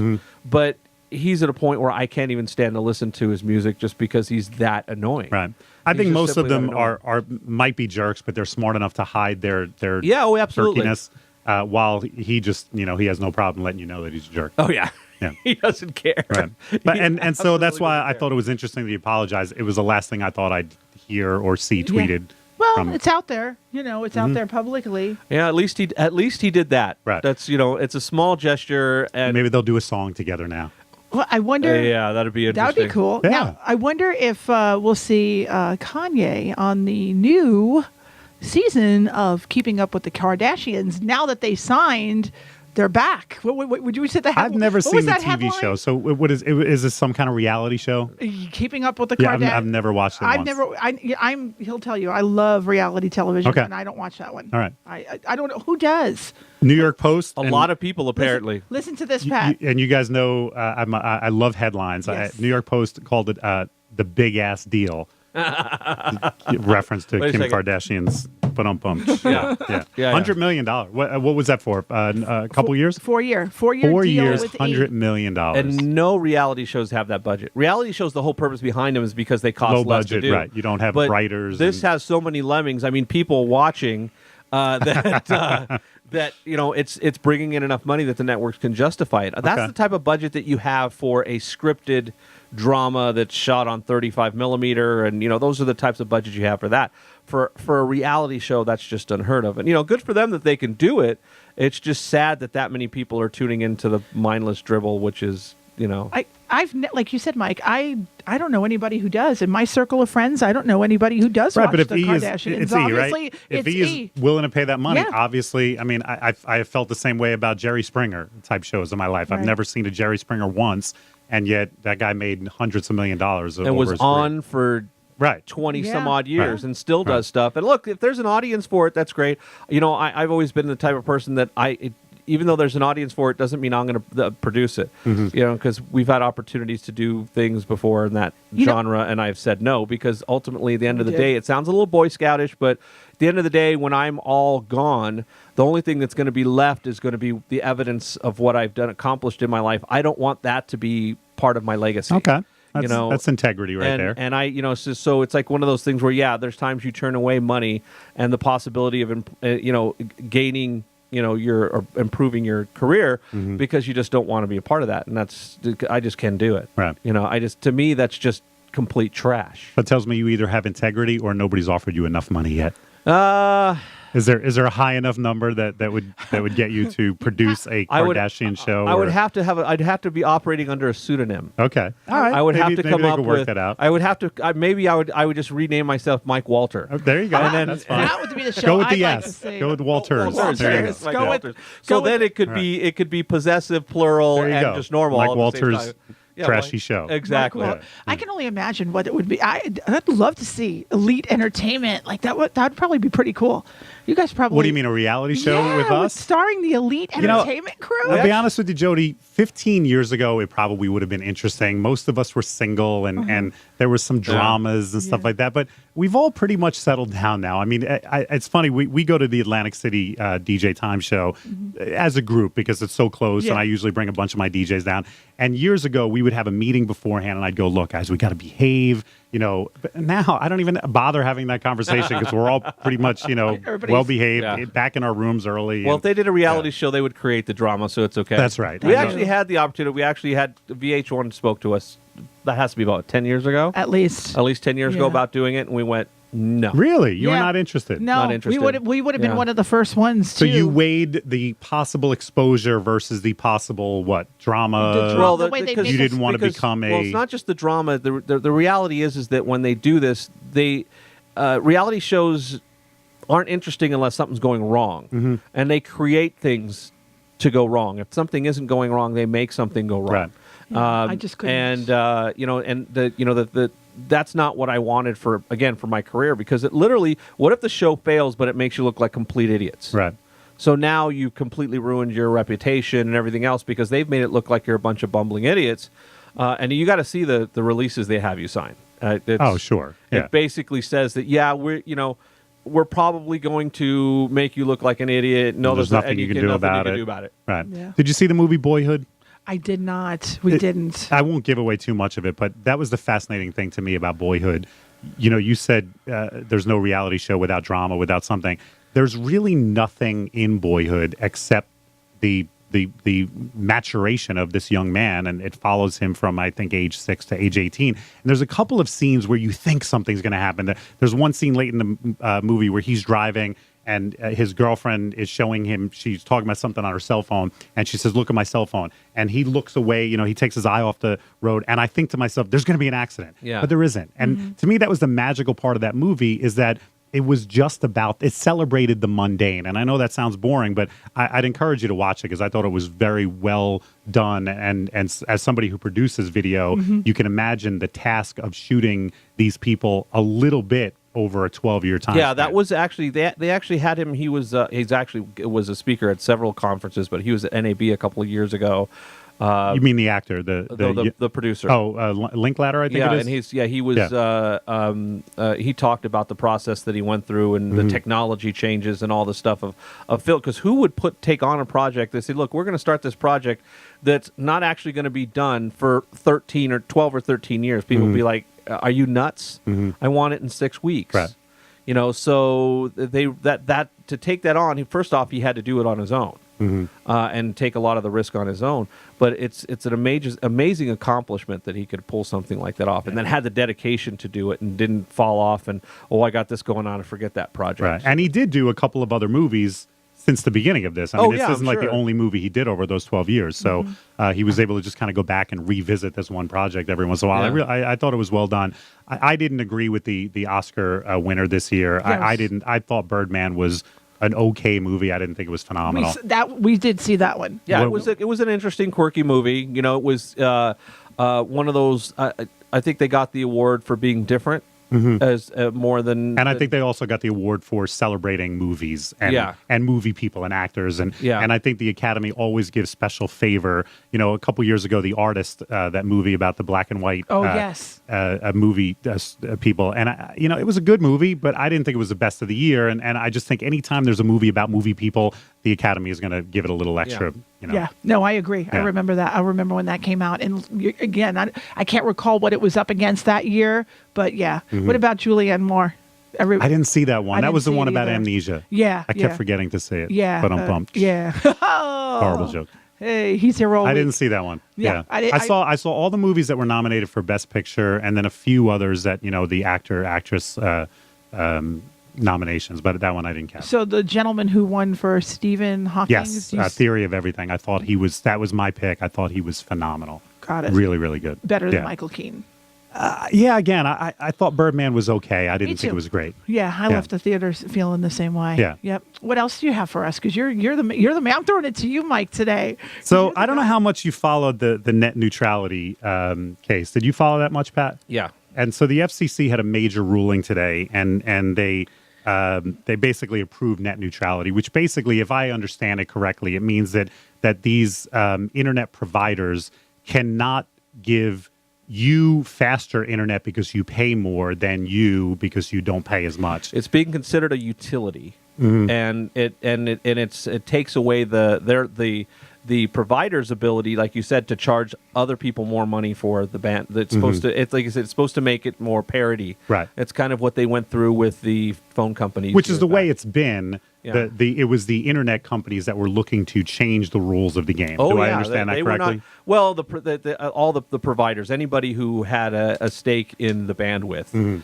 but he's at a point where I can't even stand to listen to his music just because he's that annoying. Right. I think most of them are might be jerks, but they're smart enough to hide their absolutely. jerkiness, while he just he has no problem letting you know that he's a jerk. Oh yeah. Yeah. He doesn't care. Right. But and so that's why I thought it was interesting that he apologized. It was the last thing I thought I'd hear or see tweeted. Well, it's out there. It's out there publicly. Yeah, at least he did that. Right. That's it's a small gesture, and maybe they'll do a song together now. Well, I wonder. Yeah, that'd be interesting. That would be cool. Yeah. Now, I wonder if we'll see Kanye on the new season of Keeping Up with the Kardashians. Now that they signed, they're back. Would you say that? I've never seen the TV show. So what is this some kind of reality show? Keeping Up with the Kardashians. Yeah, I've never watched it. He'll tell you. I love reality television, Okay. and I don't watch that one. All right. I don't know who does. New York Post. A lot of people apparently. Listen to this, Pat. And you guys know I love headlines. Yes. New York Post called it the big ass deal. Reference to Wait a Kim second. Kardashian's Yeah. yeah. Yeah. $100 million. What was that for? A couple years? 4 year 4 deal years, with $100 million. And no reality shows have that budget. Reality shows, the whole purpose behind them is because they cost Low less budget, to do. right. You don't have But writers. This has so many lemmings. I mean, people watching that it's bringing in enough money that the networks can justify it. That's Okay. the type of budget that you have for a scripted drama that's shot on 35 millimeter, and those are the types of budgets you have for that. For a reality show, that's just unheard of. And good for them that they can do it. It's just sad that many people are tuning into the mindless dribble, which is like you said, Mike, I don't know anybody who does. In my circle of friends, I don't know anybody who does Right, watch but if the he is, Kardashians. it's E, Obviously, right? If it's he is E. willing to pay that money, Yeah. obviously, I mean, I have felt the same way about Jerry Springer type shows in my life. I've Right. never seen a Jerry Springer once, and yet that guy made hundreds of $millions and over was his career. on for Right. 20 some Yeah. odd years Right. and still does Right. stuff. And look, if there's an audience for it, that's great. I've always been the type of person that even though there's an audience for it, doesn't mean I'm going to produce it. Because we've had opportunities to do things before in that genre, and I've said no, because ultimately, at the end of the day, it sounds a little Boy Scoutish, but at the end of the day, when I'm all gone, the only thing that's going to be left is going to be the evidence of what I've accomplished in my life. I don't want that to be part of my legacy. Okay. That's integrity right and, there. And so it's like one of those things where, there's times you turn away money and the possibility of, gaining, or improving your career because you just don't want to be a part of that. And I just can't do it. Right. To me, that's just complete trash. That tells me you either have integrity or nobody's offered you enough money yet. Is there a high enough number that would get you to produce a Kardashian show? I'd have to be operating under a pseudonym. Okay. All right. I would Maybe have to come they up could work with that out. I would have to. I would just rename myself Mike Walter. Oh, there you go. And then- That's fine. That would be the show. Go with I'd the like to S. see. Go with Walters. Walters, There you yes, go. Mike Go with- Walters. go So with- then it could be possessive, plural, There you and go. just normal. Mike all at the same Walters' time. Yeah, trashy show. Exactly. Well, I can only imagine what it would be. I'd love to see elite entertainment like that. That'd probably be pretty cool. You guys probably. What do you mean, a reality show Yeah, with us? starring the elite know, entertainment crew? I'll be honest with you, Jody. 15 years ago, it probably would have been interesting. Most of us were single, and there was some dramas and stuff like that. But we've all pretty much settled down now. I mean, it's funny. We go to the Atlantic City DJ Time Show as a group because it's so close, and I usually bring a bunch of my DJs down. And years ago, we would have a meeting beforehand, and I'd go, "Look, guys, we got to behave." But now I don't even bother having that conversation because we're all pretty much, Everybody's- well behaved, Yeah. back in our rooms early. Well, and- if they did a reality show, they would create the drama, so it's okay. That's right. We I know. actually had the opportunity. We actually had VH1 spoke to us. That has to be about 10 years ago. At least. At least 10 years ago Yeah. about doing it, and we went, no. Really? You were Yeah. not interested? No, Not we interested. would have been Yeah. one of the first ones So too. you weighed the possible exposure versus the possible drama? The drama. the way they because- make You didn't want to because- become Well, a. it's not just the drama. The reality is that when they do this, reality shows aren't interesting unless something's going wrong, and they create things to go wrong. If something isn't going wrong, they make something go wrong. Right. I just couldn't. And that's not what I wanted for my career, because it literally, what if the show fails but it makes you look like complete idiots? Right. So now you completely ruined your reputation and everything else because they've made it look like you're a bunch of bumbling idiots. And you got to see the releases they have you sign. Oh, sure. Yeah. It basically says that, we're probably going to make you look like an idiot. No, There's nothing you can do about it. Right. Yeah. Did you see the movie Boyhood? I did not. We didn't. I won't give away too much of it, but that was the fascinating thing to me about Boyhood. You said there's no reality show without drama, without something. There's really nothing in Boyhood except the maturation of this young man, and it follows him from, I think, age 6 to age 18. And there's a couple of scenes where you think something's going to happen. There's one scene late in the movie where he's driving, and his girlfriend is showing him, she's talking about something on her cell phone, and she says, "Look at my cell phone." And he looks away, he takes his eye off the road, and I think to myself, there's going to be an accident. Yeah. But there isn't. And to me, that was the magical part of that movie, is that it was just about, it celebrated the mundane. And I know that sounds boring, but I'd encourage you to watch it because I thought it was very well done. And as somebody who produces video, you can imagine the task of shooting these people a little bit over a 12-year time. Yeah, span. that was actually they actually had him. He was a speaker at several conferences, but he was at NAB a couple of years ago. You mean the actor, the producer? Linklater, I think yeah, it is. and he was he talked about the process that he went through and the technology changes and all the stuff of film. Because who would take on a project that said, look, we're going to start this project that's not actually going to be done for 13 or 12 or 13 years. People would be like, are you nuts? I want it in 6 weeks. Right. So that to take that on, first off, he had to do it on his own. And take a lot of the risk on his own, but it's an amazing accomplishment that he could pull something like that off, and then had the dedication to do it, and didn't fall off and I got this going on and forget that project. Right, and he did do a couple of other movies since the beginning of this. I mean, this isn't like the only movie he did over those 12 years, so he was able to just kind of go back and revisit this one project every once in a while. Yeah. I thought it was well done. I didn't agree with the Oscar winner this year. Yes. I thought Birdman was an okay movie. I didn't think it was phenomenal. We did see that one. Yeah, it was an interesting, quirky movie. It was one of those. I think they got the award for being different as more than. And I think they also got the award for celebrating movies and movie people and actors. And I think the Academy always gives special favor. A couple years ago, The Artist, that movie about the black and white. Movie people. And it was a good movie, but I didn't think it was the best of the year. And I just think anytime there's a movie about movie people, the Academy is going to give it a little extra. Yeah, no, I agree. Yeah. I remember that. I remember when that came out. And again, I can't recall what it was up against that year, but yeah. What about Julianne Moore? I didn't see that one. That was the one about amnesia. Yeah. I kept forgetting to say it. Yeah. But I'm pumped. Yeah. Horrible joke. Hey, he's here all I week. didn't see that one. Yeah. I saw all the movies that were nominated for Best Picture, and then a few others that, the actor, actress nominations, but that one I didn't count. So the gentleman who won for Stephen Hawking? Yes, Theory of Everything. I thought that was my pick. I thought he was phenomenal. Got it. Really, really good. Better than Michael Keaton. Again, I thought Birdman was okay. I didn't think it was great. Yeah, I left the theater feeling the same way. Yeah. Yep. What else do you have for us? Because you're the man. I'm throwing it to you, Mike, today. So I don't know how much you followed the net neutrality case. Did you follow that much, Pat? Yeah. And so the FCC had a major ruling today, and they basically approved net neutrality, which basically, if I understand it correctly, it means that these internet providers cannot give you faster internet because you pay more than you because you don't pay as much. It's being considered a utility, and it takes away the provider's ability, like you said, to charge other people more money for the band. That's supposed to. It's like I said, it's supposed to make it more parity. Right. It's kind of what they went through with the phone companies, which is the way it's been. Yeah. It was the internet companies that were looking to change the rules of the game. Do I understand that correctly? Well, all the providers, anybody who had a stake in the bandwidth,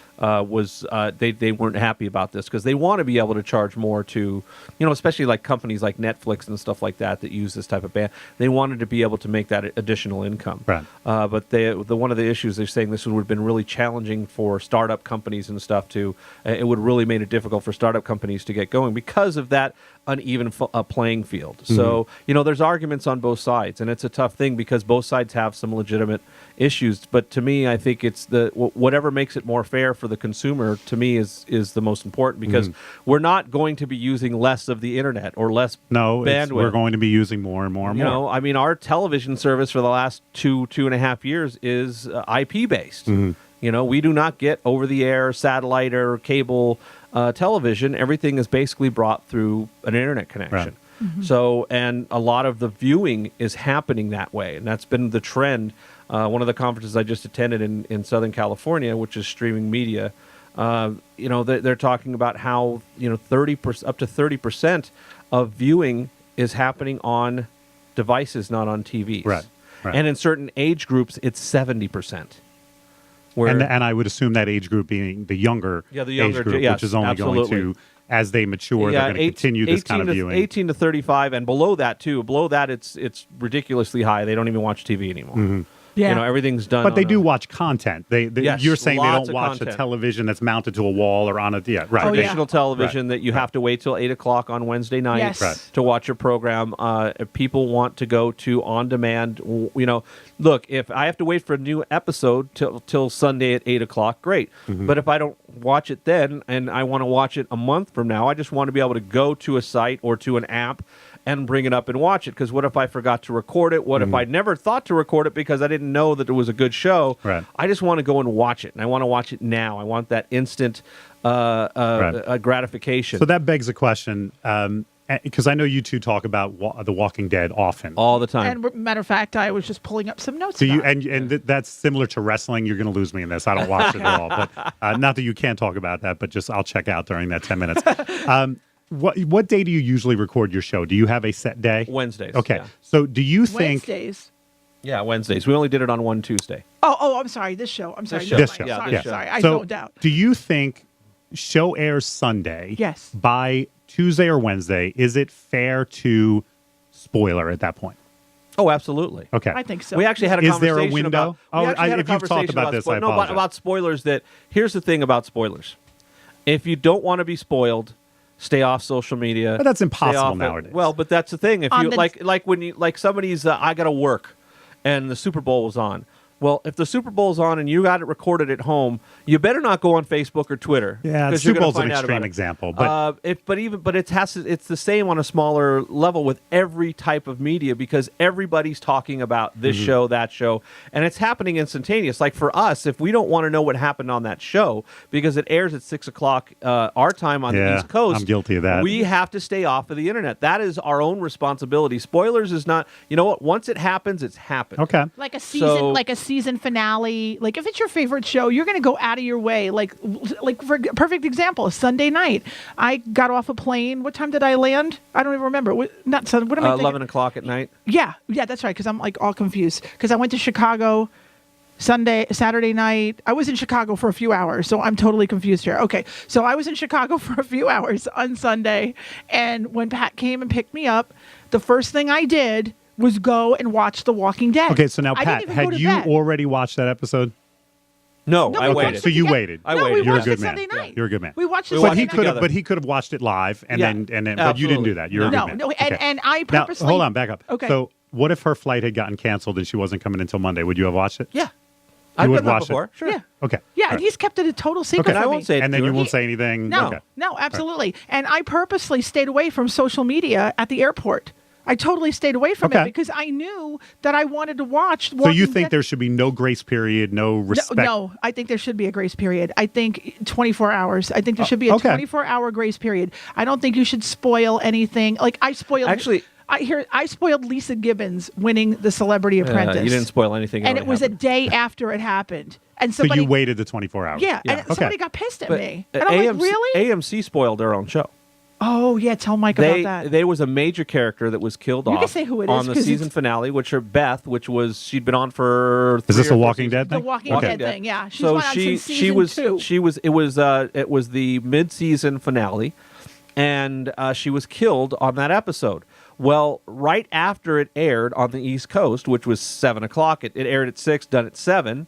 they weren't happy about this because they want to be able to charge more to, especially like companies like Netflix and stuff like that use this type of band. They wanted to be able to make that additional income. Right. But one of the issues they're saying this would have been really challenging for startup companies and stuff to. It would really made it difficult for startup companies to get going because of that uneven playing field. So, there's arguments on both sides, and it's a tough thing because both sides have some legitimate issues. But to me, I think it's whatever makes it more fair for the consumer, to me, is the most important because we're not going to be using less of the internet or less bandwidth. We're going to be using more and more and more. I mean, our television service for the last 2.5 years is IP based. We do not get over-the-air satellite or cable television. Everything is basically brought through an internet connection. Right. So, and a lot of the viewing is happening that way, and that's been the trend. One of the conferences I just attended in Southern California, which is streaming media, they're talking about how 30% up to 30% of viewing is happening on devices, not on TVs. Right. And in certain age groups, it's 70%. And I would assume that age group being the younger age group, which is only going to, as they mature, they're going to continue this kind of viewing. 18 to 35, and below that, too. Below that, it's ridiculously high. They don't even watch TV anymore. Yeah. Everything's done. But they do watch content. Yes, you're saying they don't watch content. a television that's mounted to a wall or on a traditional television that you have to wait till 8 o'clock on Wednesday night to watch a program. If people want to go to on demand, look, if I have to wait for a new episode till Sunday at 8 o'clock, great. But if I don't watch it then and I want to watch it a month from now, I just want to be able to go to a site or to an app and bring it up and watch it. Because what if I forgot to record it? What if I never thought to record it because I didn't know that it was a good show? Right. I just want to go and watch it, and I want to watch it now. I want that instant gratification. So that begs a question, because I know you two talk about The Walking Dead often. all the time. And matter of fact, I was just pulling up some notes. Do you? about it. And that's similar to wrestling. You're going to lose me in this. I don't watch it at all. But not that you can't talk about that, but just I'll check out during that 10 minutes. What day do you usually record your show? Do you have a set day? Wednesdays. Okay. Yeah. So do you think? Wednesdays. Yeah, Wednesdays. We only did it on one Tuesday. Oh, I'm sorry. This show. I'm sorry. This show. never This mind. show. Yeah, Sorry, this show. sorry. I So zoned out. do you think show airs Sunday? Yes. By Tuesday or Wednesday, is it fair to spoiler at that point? Oh, absolutely. Okay. I think so. We actually had a Is conversation there a window? about. Oh, we actually had a if you've talked conversation about this, I no, apologize. about spoilers. That here's the thing about spoilers: if you don't want to be spoiled, stay off social media. But that's Stay impossible off it. nowadays. Well, but that's the thing. If On you the- like when you somebody's I got to work, and the Super Bowl was on. Well, if the Super Bowl's on and you got it recorded at home, you better not go on Facebook or Twitter. Yeah, 'cause Super you're gonna Bowl's an find out extreme about it. example, but It's the same on a smaller level with every type of media because everybody's talking about this show, that show, and it's happening instantaneous. Like for us, if we don't want to know what happened on that show because it airs at 6:00 our time on the Yeah, East Coast, I'm guilty of that. We have to stay off of the internet. That is our own responsibility. Spoilers is not. You know what? Once it happens, it's happened. okay. Like a season finale. Like if it's your favorite show, you're going to go out of your way. Like for perfect example, Sunday night, I got off a plane. What time did I land? I don't even remember. Not Sunday. What am I thinking? 11 o'clock at night. Yeah, that's right. Because I'm like all confused. Because I went to Chicago Saturday night. I was in Chicago for a few hours, so I'm totally confused here. Okay, so I was in Chicago for a few hours on Sunday, and when Pat came and picked me up, the first thing I did was go and watch The Walking Dead. Okay, so now, I Pat, didn't even go had to you bed. already watched that episode? No, No, I we waited. watched So you together. waited. I No, waited. we You're a watched good it man. Sunday night. You're a good man. We watched it We But watched he it Sunday could night. have. together. But he could have watched it live, and Yeah, then but you didn't absolutely. do that. You're a No, good man. no, Okay. and I Now, purposely. hold on, back up. Okay. So, what if her flight had gotten canceled and she wasn't coming until Monday? Would you have watched it? Yeah. You I've would done that watch it? before. Sure. Yeah. Okay. Yeah, All and right. he's kept it a total secret Okay. And I from won't me. say it And to then you her. won't say anything. No, Okay. no, absolutely. And I purposely stayed away from social media at the airport. I totally stayed away from Okay. it because I knew that I wanted to watch. So Walking you think Dead. there should be no grace period, no respect? No, I think there should be a grace period. I think 24 hours. I think there should be a okay. 24-hour grace period. I don't think you should spoil anything. Like I spoiled. Actually- I spoiled Lisa Gibbons winning the Celebrity Apprentice. You didn't spoil anything. And that it was happened. a day after it happened. And So somebody, you waited the 24 hours. yeah, Yeah. and Okay. somebody got pissed at But me. And I'm like, really? AMC spoiled their own show. Oh yeah, tell Mike about that. There was a major character that was killed You off can say who it on is, the 'cause season it's- finale, which are Beth, which was she'd been on for. Is this 3 or a 4 Walking seasons. Dead The thing? Walking Okay. Dead thing, yeah. She's So been on since she season was 2. it was the mid-season finale, and she was killed on that episode. Well, right after it aired on the East Coast, which was 7 o'clock, it aired at 6, done at 7.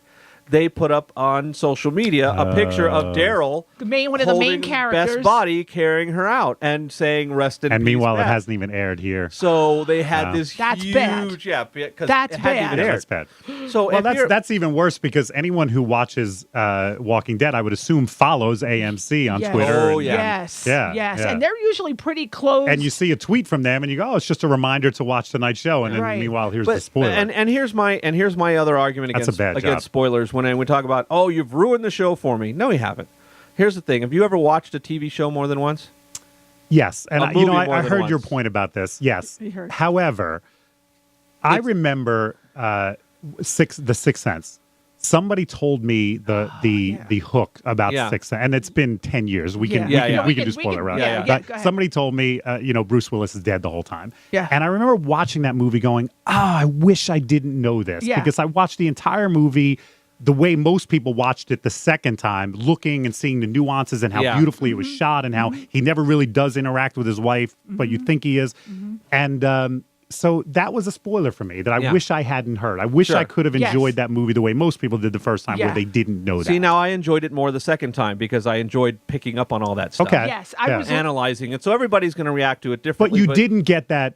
They put up on social media a picture of Daryl, one of the main holding characters. Beth's body, carrying her out, and saying "Rest in peace." And meanwhile, it Beth." hasn't even aired here. So they had Wow. this That's huge, bad. yeah, because That's it hadn't bad. even Yeah, aired. that's bad. So Well, if you're- that's even worse because anyone who watches Walking Dead, I would assume, follows AMC on Yes. Twitter. Oh, and- yeah. Yes. Yeah, Yes. yeah. And they're usually pretty close. And you see a tweet from them, and you go, "Oh, it's just a reminder to watch tonight's show." And then Right. meanwhile, here's the But spoiler. and here's my other argument That's a against bad job. against spoilers when we talk about you've ruined the show for me. No, you haven't. Here's the thing: have you ever watched a TV show more than once? Yes, and A you know, movie more I than heard your once. point about this. Yes, You heard. however, I remember the Sixth Sense. Somebody told me the hook about Yeah. Sixth Sense, and it's been 10 years. We can Yeah. we can We do can- spoiler, right? yeah, yeah, But go ahead. somebody told me, Bruce Willis is dead the whole time. Yeah. And I remember watching that movie, going, I wish I didn't know this Yeah. because I watched the entire movie the way most people watched it the second time, looking and seeing the nuances and how Yeah. beautifully it was shot and how he never really does interact with his wife, but you think he is. And so that was a spoiler for me that I Yeah. wish I hadn't heard. I wish Sure. I could have Yes. enjoyed that movie the way most people did the first time, Yeah. where they didn't know that. See, now I enjoyed it more the second time because I enjoyed picking up on all that stuff, Okay. Yes, I Yeah. was. analyzing it. So everybody's going to react to it But differently. you didn't get that.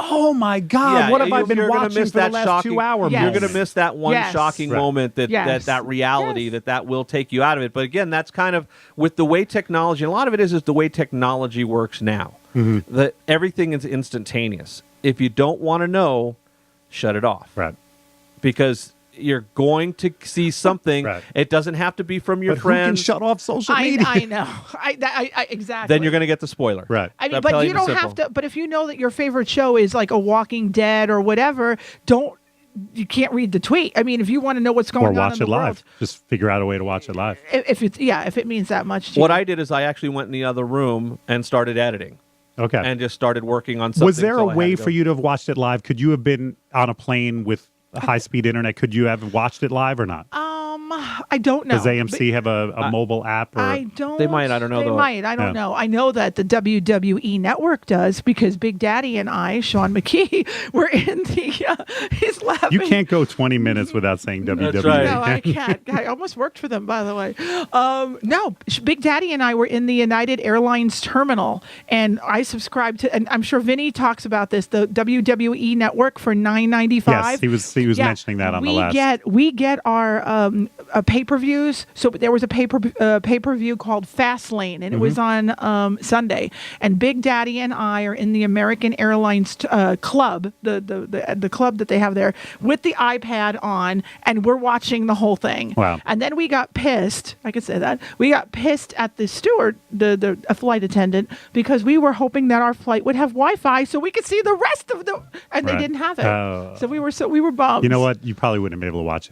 oh my God, what have I been you're gonna watching miss for the that last shocking, 2 hours? Yes. You're going to miss that one Yes. shocking Right. moment that, Yes. that reality Yes. that will take you out of it. But again, that's kind of with the way technology, and a lot of it is the way technology works now. That everything is instantaneous. If you don't want to know, shut it off. Right. Because you're going to see something. Right. It doesn't have to be from your But who can friends. shut off social media? I know. I exactly. Then you're going to get the spoiler. Right. I mean, That's but plain you and don't simple. have to. But if you know that your favorite show is like a Walking Dead or whatever, you can't read the tweet. I mean, if you want to know what's going Or on watch in it the live. world, Just figure out a way to watch it live. if it means that much to What you. I did is I actually went in the other room and started editing Okay. and just started working on something. Was there so a I had way to go- for you to have watched it live? Could you have been on a plane with high-speed internet? Could you have watched it live or not? I don't know. Does AMC have a mobile app? Or I don't. They might, I don't know, They though. might. I don't Yeah. know. I know that the WWE Network does because Big Daddy and I, Sean McKee, were in the. He's laughing. You can't go 20 minutes without saying WWE. That's right. No, I can't. I almost worked for them, by the way. No, Big Daddy and I were in the United Airlines terminal, and I subscribed to. And I'm sure Vinny talks about this. The WWE Network for $9.95. Yes, he was mentioning that on the last. We get our pay-per-views. So there was a pay-per-view called Fastlane, and it was on Sunday. And Big Daddy and I are in the American Airlines club, the club that they have there, with the iPad on, and we're watching the whole thing. Wow. And then we got pissed. I could say that we got pissed at the steward, a flight attendant, because we were hoping that our flight would have Wi-Fi so we could see the rest of the, and they Right. didn't have it. Oh. So we were bummed. You know what? You probably wouldn't have been able to watch it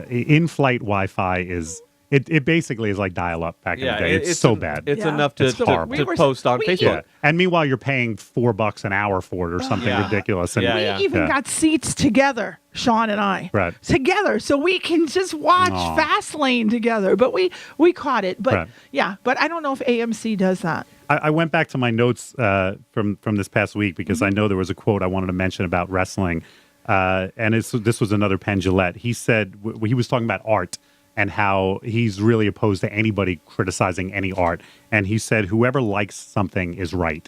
in-flight Wi-Fi is. It basically is like dial-up back in the day. It's so bad. It's Yeah. enough to, It's horrible. to post on Facebook. Yeah. And meanwhile, you're paying $4 an hour for it or something Yeah. ridiculous. And Yeah, We even got seats together, Sean and I. Right. Together, so we can just watch Aw. Fastlane together. But we caught it. But Right. yeah, but I don't know if AMC does that. I went back to my notes from this past week because I know there was a quote I wanted to mention about wrestling. And this was another Penn Jillette. He said, he was talking about art and how he's really opposed to anybody criticizing any art. And he said, whoever likes something is right.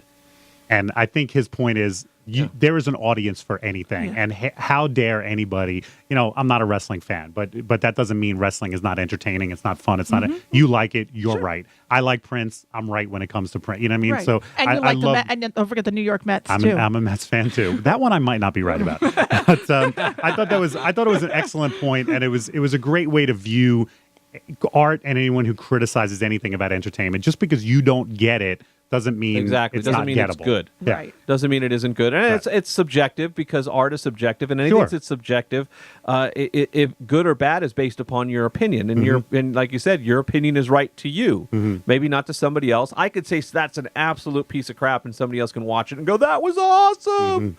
And I think his point is, there is an audience for anything. Yeah. And how dare anybody, I'm not a wrestling fan, but that doesn't mean wrestling is not entertaining. It's not fun. It's not, you like it. You're right. I like Prince. I'm right when it comes to Prince. You know what I mean? Right. So and I you like the love, Met, and don't forget the New York Mets I'm too. a Mets fan too. That one I might not be right about. But I thought it was an excellent point, and it was a great way to view art and anyone who criticizes anything about entertainment. Just because you don't get it doesn't mean Exactly. it's Doesn't not mean gettable. it's good. Yeah. Right. Doesn't mean it isn't good, and Right. it's subjective because art is subjective, and anything Sure. that's subjective, if good or bad, is based upon your opinion, and and like you said, your opinion is right to you, maybe not to somebody else. I could say that's an absolute piece of crap, and somebody else can watch it and go, "That was awesome,"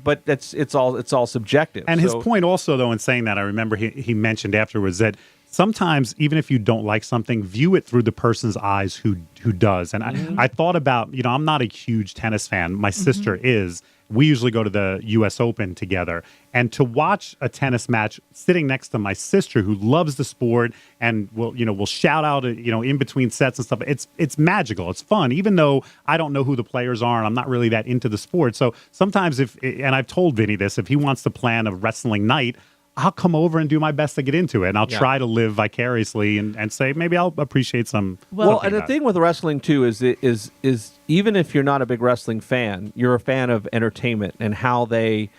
but it's all subjective. And his So- point also, though, in saying that, I remember he mentioned afterwards that sometimes, even if you don't like something, view it through the person's eyes who does. And I thought about, I'm not a huge tennis fan. My sister is. We usually go to the U.S. Open together. And to watch a tennis match sitting next to my sister who loves the sport and will shout out, in between sets and stuff, it's magical. It's fun, even though I don't know who the players are and I'm not really that into the sport. So sometimes and I've told Vinny this, if he wants to plan a wrestling night, I'll come over and do my best to get into it. And I'll try to live vicariously and say, maybe I'll appreciate some. Well, something and the about it. thing with wrestling too is even if you're not a big wrestling fan, you're a fan of entertainment and how they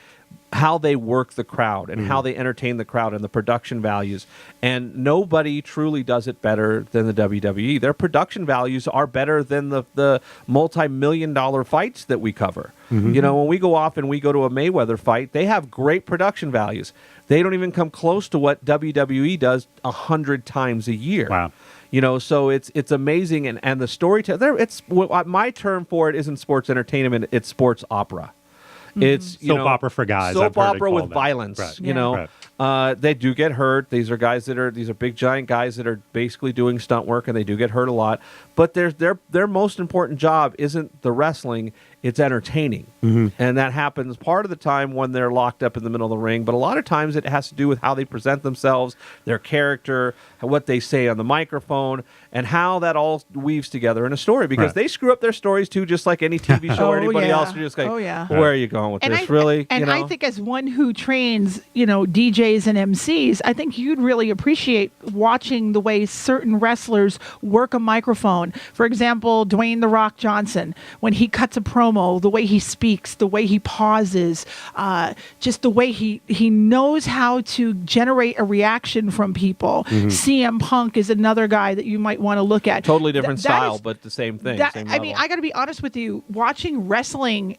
work the crowd and how they entertain the crowd and the production values. And nobody truly does it better than the WWE. Their production values are better than the multi-million-dollar fights that we cover. When we go off and we go to a Mayweather fight, they have great production values. They don't even come close to what WWE does 100 times a year. Wow. So it's amazing, and the storytelling. It's my term for it isn't sports entertainment; it's sports opera. It's Soap opera for guys. Soap I've heard it opera with called that. violence. Right. They do get hurt. These are big giant guys that are basically doing stunt work, and they do get hurt a lot. But their most important job isn't the wrestling; it's entertaining. And that happens part of the time when they're locked up in the middle of the ring, but a lot of times it has to do with how they present themselves, their character, what they say on the microphone, and how that all weaves together in a story. Because they screw up their stories too, just like any TV show or anybody else. You're just like, where are you going with this? Really? And I think as one who trains, DJs and MCs, I think you'd really appreciate watching the way certain wrestlers work a microphone. For example, Dwayne "The Rock" Johnson, when he cuts a promo, the way he speaks, the way he pauses, just the way he knows how to generate a reaction from people. CM Punk is another guy that you might want to look at. Totally different style, but the same thing. Same I mean, I got to be honest with you. Watching wrestling,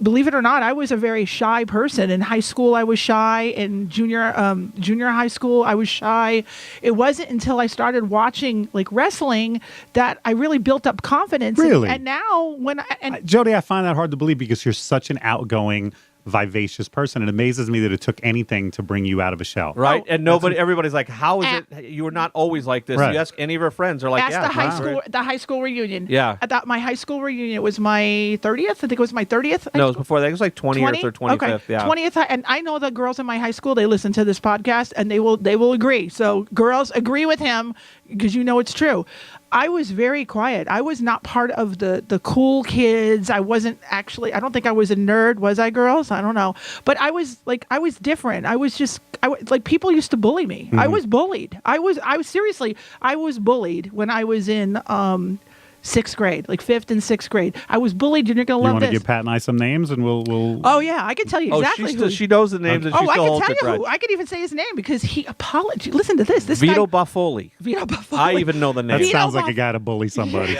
believe it or not, I was a very shy person. In high school, I was shy. In junior high school, I was shy. It wasn't until I started watching wrestling that I really built up confidence. Really? And now Jodi, I find that hard to believe because you're such an outgoing, vivacious person. It amazes me that it took anything to bring you out of a shell. Right? And everybody's like, how is it? You were not always like this. Right. You ask any of her friends, they're like, ask the high school reunion. Yeah. My high school reunion, it was my 30th. I think it was my 30th. No, it was before that. It was like 20th or 25th. Okay. Yeah. 20th. And I know the girls in my high school, they listen to this podcast and they will agree. So girls, agree with him because it's true. I was very quiet. I was not part of the cool kids. I wasn't actually, I don't think I was a nerd. Was I, girls? I don't know. But I was different. I was people used to bully me. I was bullied. I was seriously, I was bullied when I was in, sixth grade, fifth and sixth grade. I was bullied. You're going to love this. You want to give Pat and I some names and we'll... Oh, yeah. I can tell you exactly she knows the names and she still holds I can the tell you grudge. who. I can even say his name because he apologized. Listen to this. Vito Buffoli. Vito Buffoli. I even know the name. That sounds like a guy to bully somebody.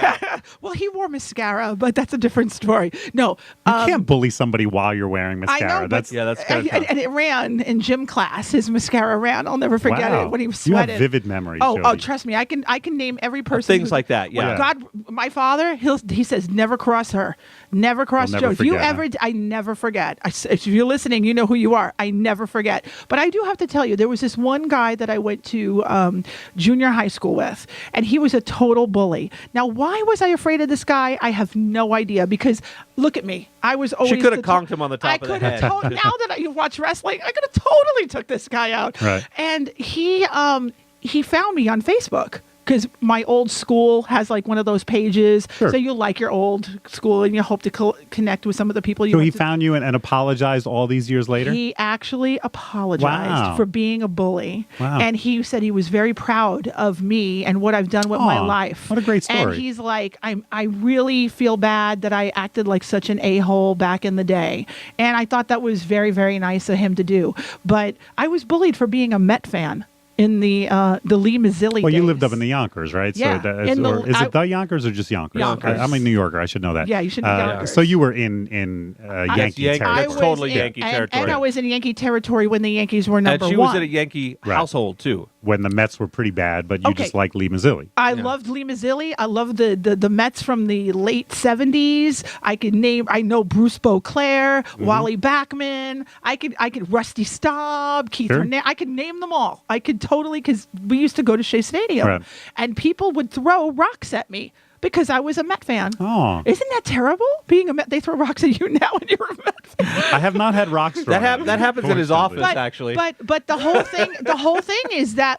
Well, he wore mascara, but that's a different story. No. You can't bully somebody while you're wearing mascara. I know, that's kind of tough. And it ran in gym class. His mascara ran. I'll never forget it when he was sweating. You have vivid memories, Oh, Jodi. trust me. I can name every person. Things like that, yeah. God, my father, he says, never cross her. Never cross I'll never Joe. forget, I never forget. If you're listening, you know who you are. I never forget. But I do have to tell you, there was this one guy that I went to junior high school with, and he was a total bully. Now, why was I afraid of this guy? I have no idea, because look at me. I was always... She could have conked him on the top of the head. Now that I watch wrestling, I could have totally took this guy out. Right. And he found me on Facebook. Because my old school has one of those pages. Sure. So you like your old school and you hope to connect with some of the people you So went he to. found you and apologized all these years later? He actually apologized for being a bully. Wow. And he said he was very proud of me and what I've done with my life. What a great story. And he's like, I really feel bad that I acted like such an a-hole back in the day. And I thought that was very, very nice of him to do. But I was bullied for being a Met fan. In the Lee Mazzilli Well, you days. lived up in the Yonkers, right? Yeah. So is it the Yonkers or just Yonkers? Yonkers. I'm a New Yorker. I should know that. Yeah, you should know Yonkers. So you were in Yankee territory. I was totally Yankee and, territory. And I was in Yankee territory when the Yankees were number one. And she was in a Yankee household, too. When the Mets were pretty bad, but you just like Lee Mazzilli. I loved Lee Mazzilli. I loved the Mets from the late 70s. I know Bruce Beauclair, Wally Backman. I could Rusty Staub, Keith Hernandez. I could name them all. I could totally, because we used to go to Shea Stadium, and people would throw rocks at me because I was a Met fan. Oh, isn't that terrible? Being a Met, they throw rocks at you now, and you're a Met fan. I have not had rocks thrown. That happens in his office, actually. But the whole thing is that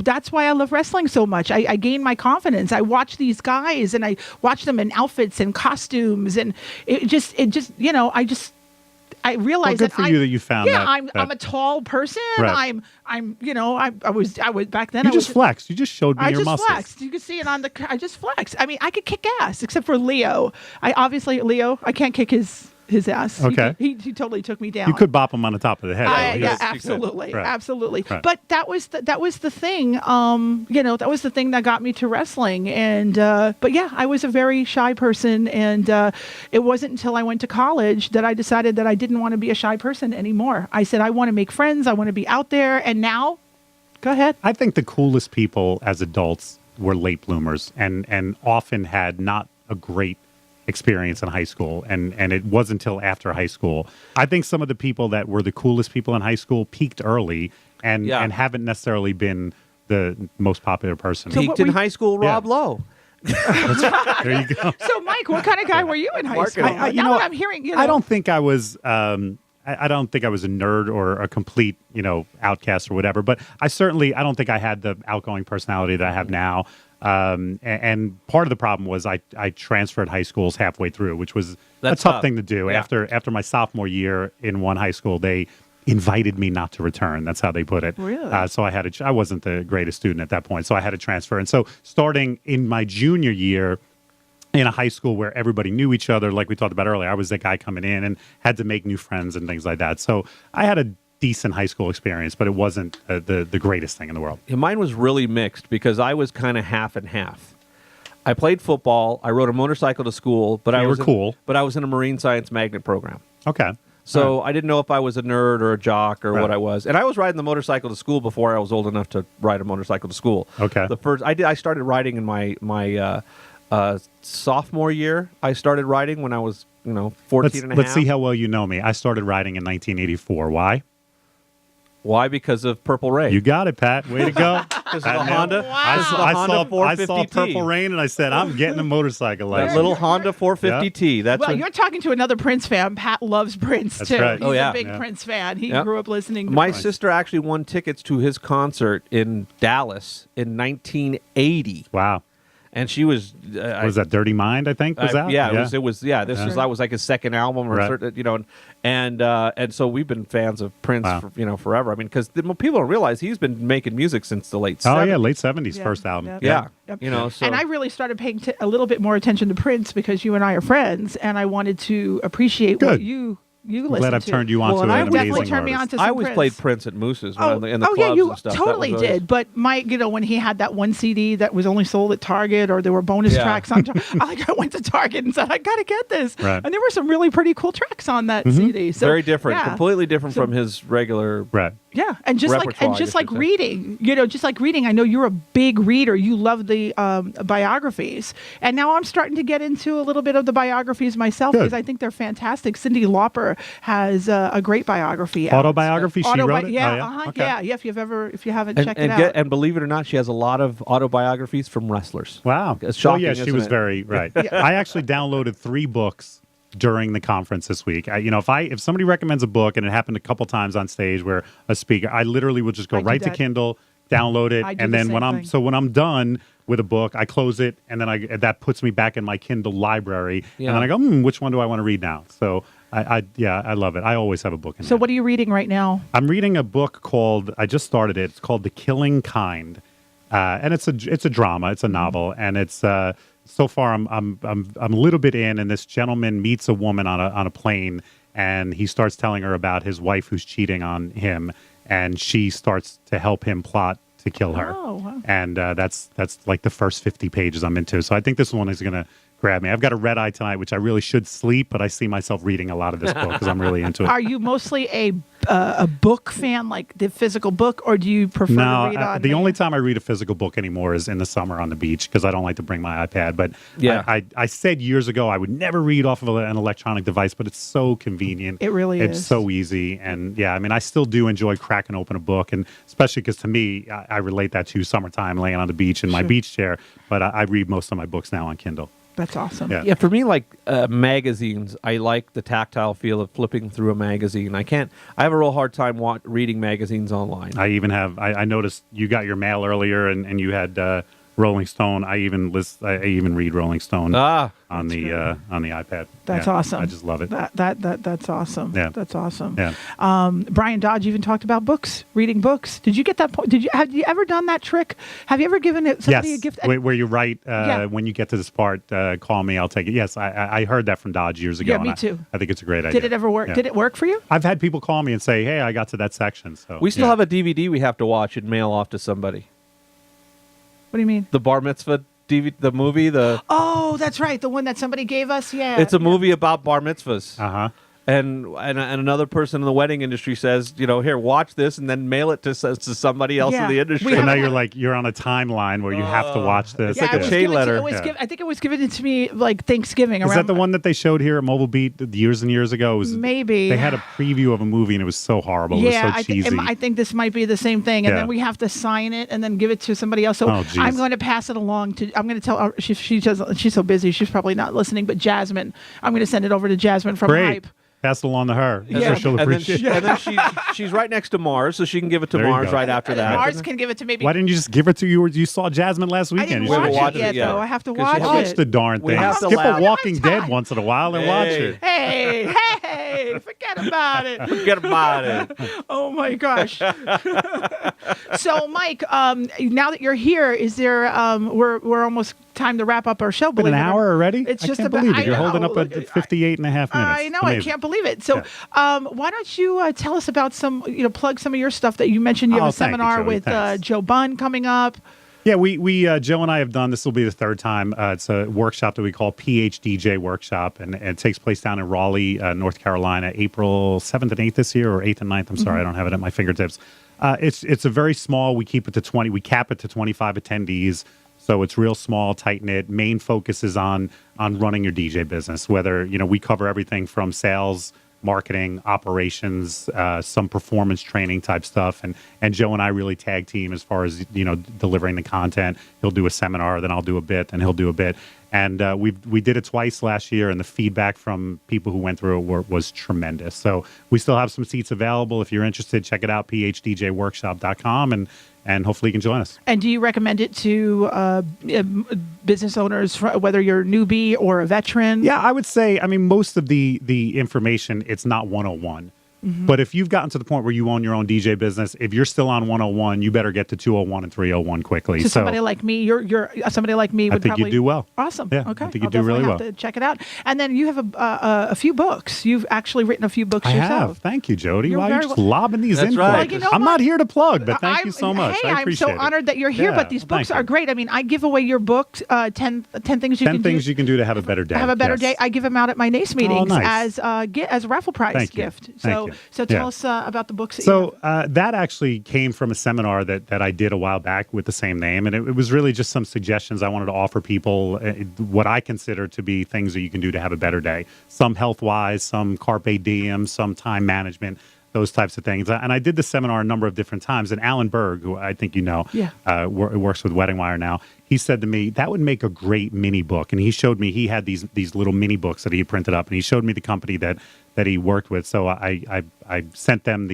that's why I love wrestling so much. I gained my confidence. I watch these guys and I watch them in outfits and costumes, and I realized good for you that you found that. I'm a tall person. Right. I was back then. You just flexed. You just showed me your muscles. I just flexed. You can see it I just flexed. I mean, I could kick ass, except for Leo. I can't kick his ass. Okay. He totally took me down. You could bop him on the top of the head. Yeah, absolutely. Right. Absolutely. Right. But that was the thing, that was the thing that got me to wrestling. And, but yeah, I was a very shy person. And it wasn't until I went to college that I decided that I didn't want to be a shy person anymore. I said, I want to make friends. I want to be out there. And now, go ahead. I think the coolest people as adults were late bloomers and often had not a great experience in high school, and it wasn't until after high school. I think some of the people that were the coolest people in high school peaked early and haven't necessarily been the most popular person. Peaked in high school, Rob Lowe. There you go. So, Mike, what kind of guy were you in high school? Marketing. Now that I'm hearing, I don't think I was. I don't think I was a nerd or a complete, outcast or whatever. But I don't think I had the outgoing personality that I have now. And part of the problem was I transferred high schools halfway through, which was That's a tough tough. thing to do. Yeah. After my sophomore year in one high school, they invited me not to return. That's how they put it. Really? So I wasn't the greatest student at that point, so I had to transfer. And so starting in my junior year in a high school where everybody knew each other, like we talked about earlier, I was the guy coming in and had to make new friends and things like that. So I had a decent high school experience, but it wasn't the greatest thing in the world. Yeah, mine was really mixed because I was kind of half and half. I played football. I rode a motorcycle to school, but I was cool. But I was in a marine science magnet program. Okay. So I didn't know if I was a nerd or a jock or Right. what I was. And I was riding the motorcycle to school before I was old enough to ride a motorcycle to school. Okay. I started riding in my sophomore year. I started riding when I was 14 and a half. Let's see how well you know me. I started riding in 1984. Why? Why? Because of Purple Rain. You got it, Pat. Way to go. Because of the Honda. Wow. I saw 450T. Purple Rain and I said, I'm getting a motorcycle That license. little Honda 450T. That's Well, what- you're talking to another Prince fan. Pat loves Prince, That's too. right. He's Oh, yeah. a big Yeah. Prince fan. He Yep. grew up listening to My Prince. sister actually won tickets to his concert in Dallas in 1980, Wow. and she was. Was that Dirty Mind, I think, was out? Yeah, it was. Yeah, this Yeah. was. That was like his second album, or Right. and so we've been fans of Prince, Wow. for, forever. I mean, because people don't realize he's been making music since the late. Oh, 70s. yeah, late 70s, Yeah. first album. Yep. Yeah, Yep. So And I really started paying a little bit more attention to Prince because you and I are friends, and I wanted to appreciate what Good. you listen Glad I've to. turned you on Well, to and I an would amazing definitely turned me on artist. to some I always Prince. played Prince at Moose's Oh, in the clubs yeah, you and stuff. That totally was always- did. But Mike, when he had that one CD that was only sold at Target, or there were bonus Yeah. tracks on, I went to Target and said, "I got to get this." Right. And there were some really pretty cool tracks on that CD. So, Very different, yeah. completely different So- from his regular. Right. Yeah, and just repertoire, I guess like you'd say. reading, just like reading. I know you're a big reader. You love the biographies, and now I'm starting to get into a little bit of the biographies myself Good. because I think they're fantastic. Cyndi Lauper has a great biography. out. Autobiography? She wrote it? Yeah, Oh, yeah? Okay. yeah. If you haven't And, checked and, it get, out. and believe it or not, she has a lot of autobiographies from wrestlers. Wow. It's shocking, yeah, she isn't was it? very right. I actually downloaded 3 books during the conference this week. If somebody recommends a book, and it happened a couple times on stage where a speaker, I literally would just go I do right to that. Kindle, download it, I do and the then same when thing. I'm done with a book, I close it, and then that puts me back in my Kindle library, Yeah. and then I go, which one do I want to read now? So I love it. I always have a book in So there. what are you reading right now? I'm reading a book I just started it. It's called The Killing Kind, and it's a drama. It's a novel, and it's so far I'm a little bit in. And this gentleman meets a woman on a plane, and he starts telling her about his wife who's cheating on him, and she starts to help him plot to kill her. Oh, wow. And that's like the first 50 pages I'm into. So I think this one is going to grab me. I've got a red eye tonight, which I really should sleep, but I see myself reading a lot of this book because I'm really into it. Are you mostly a book fan, like the physical book, or do you prefer to No, read on the only time I read a physical book anymore is in the summer on the beach because I don't like to bring my iPad. But Yeah. I said years ago I would never read off of an electronic device, but it's so convenient. It really it's is. so easy. And yeah, I mean, I still do enjoy cracking open a book, and especially because to me, I relate that to summertime laying on the beach in my Sure. beach chair. But I read most of my books now on Kindle. That's awesome. Yeah. Yeah, for me, like magazines, I like the tactile feel of flipping through a magazine. I have a real hard time reading magazines online. I even have. I noticed you got your mail earlier, and you had Rolling Stone. I even read Rolling Stone on the iPad. That's Yeah, awesome. I just love it. That's awesome. Yeah. That's awesome. Yeah. Brian Dodge even talked about books, reading books. Did you get that point? Have you ever done that trick? Have you ever given somebody Yes, a gift? where you write Yeah. when you get to this part, call me, I'll take it. Yes, I heard that from Dodge years ago. Yeah, me and too. I think it's a great idea. Did it ever work? Yeah. Did it work for you? I've had people call me and say, "Hey, I got to that section." So We still have a DVD we have to watch and mail off to somebody. What do you mean? The Bar Mitzvah DVD, the movie. Oh, that's right. The one that somebody gave us. Yeah. It's a movie about bar mitzvahs. Uh huh. And another person in the wedding industry says, here, watch this, and then mail it to somebody else in the industry. So now you're on a timeline where you have to watch this. It's like a chain letter. I think it was given to me like Thanksgiving. Is that the one that they showed here at Mobile Beat years and years ago? Maybe. They had a preview of a movie, and it was so horrible. It was so cheesy. I think this might be the same thing. And then we have to sign it and then give it to somebody else. So I'm going to pass it along I'm going to tell her, she's so busy, she's probably not listening, but Jasmine, I'm going to send it over to Jasmine from Hype. Pass it along to her. Yeah. Sure she'll appreciate it. And then she's right next to Mars, so she can give it to Mars right after that. Mars can give it to maybe. Why didn't you just give it to you? You saw Jasmine last weekend. I didn't watch it yet, though. I have to watch it. Watch the darn thing. Skip a Walking Dead once in a while and watch it. Hey, forget about it. Forget about it. Oh, my gosh. So, Mike, now that you're here, is there, we're almost time to wrap up our show. Been an hour already? It's just I can't believe it. You're holding up at 58 and a half minutes. I know. Amazing. I can't believe it. So why don't you tell us about plug some of your stuff that you mentioned. You have a seminar with Joe Bunn coming up. Yeah, we Joe and I have done, this will be the third time. It's a workshop that we call PhDJ Workshop, and it takes place down in Raleigh, North Carolina, April 7th and 8th this year, or 8th and 9th. I'm sorry, I don't have it at my fingertips. It's a very small, we keep it to 20, we cap it to 25 attendees. So it's real small, tight-knit. Main focus is on running your DJ business, whether, we cover everything from sales, marketing, operations, some performance training type stuff. And Joe and I really tag team as far as, delivering the content. He'll do a seminar, then I'll do a bit, then he'll do a bit. And we did it twice last year, and the feedback from people who went through it was tremendous. So we still have some seats available. If you're interested, check it out, phdjworkshop.com, and hopefully you can join us. And do you recommend it to business owners, whether you're a newbie or a veteran? Yeah, I would say, most of the information, it's not 101. Mm-hmm. But if you've gotten to the point where you own your own DJ business, if you're still on 101, you better get to 201 and 301 quickly. So somebody like me, you're somebody like me would probably. I think you do well. Awesome. Yeah, okay. I think you do really well. Have to check it out. And then you have a few books. You've actually written a few books yourself. I have. Thank you, Jody. You're You're just lobbing these in. Right. Well, I'm not here to plug, but thank you so much. Hey, I appreciate I'm so honored that you're here. Yeah, but these books are great. I give away your book, 10 things you can do. 10 things you can do to have a better day. Have a better day. I give them out at my NACE meetings as a raffle prize gift. So tell us about the books. So that actually came from a seminar that I did a while back with the same name, and it was really just some suggestions I wanted to offer people, what I consider to be things that you can do to have a better day. Some health-wise, some carpe diem, some time management, those types of things. And I did the seminar a number of different times. And Alan Berg, who I think you know, works with Wedding Wire now, he said to me, that would make a great mini book. And he showed me, he had these little mini books that he printed up, and he showed me the company that he worked with. So I sent them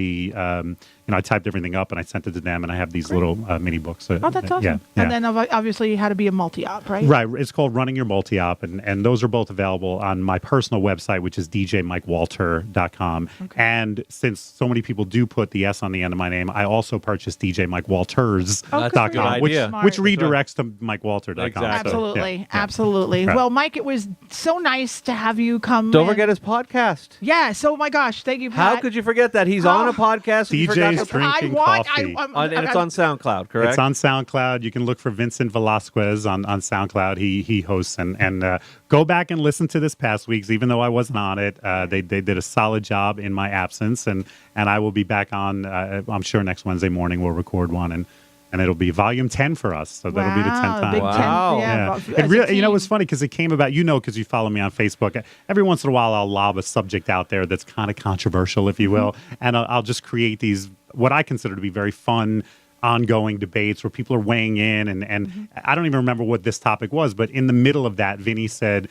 I typed everything up and I sent it to them, and I have these little mini books. Oh, that's awesome. Yeah. And then obviously how to be a multi-op, right? Right. It's called Running Your Multi-Op, and those are both available on my personal website, which is djmikewalter.com. Okay. And since so many people do put the S on the end of my name, I also purchased djmikewalters.com, which redirects to mikewalter.com. Exactly. Absolutely. Absolutely. Right. Well, Mike, it was so nice to have you come. Don't forget his podcast. Yes. Oh, my gosh. Thank you, Pat. How could you forget that? He's on a podcast. DJ's Drinking Coffee. And it's on SoundCloud, correct? It's on SoundCloud. You can look for Vincent Velasquez on SoundCloud. He hosts, and go back and listen to this past week's, even though I wasn't on it. They did a solid job in my absence, and I will be back on, I'm sure next Wednesday morning we'll record one, and it'll be volume 10 for us. So that'll be the 10th time. Big 10, yeah. It really, it was funny because it came about, because you follow me on Facebook. Every once in a while, I'll lob a subject out there that's kind of controversial, if you will. And I'll just create these, what I consider to be very fun, ongoing debates where people are weighing in. And I don't even remember what this topic was, but in the middle of that, Vinny said,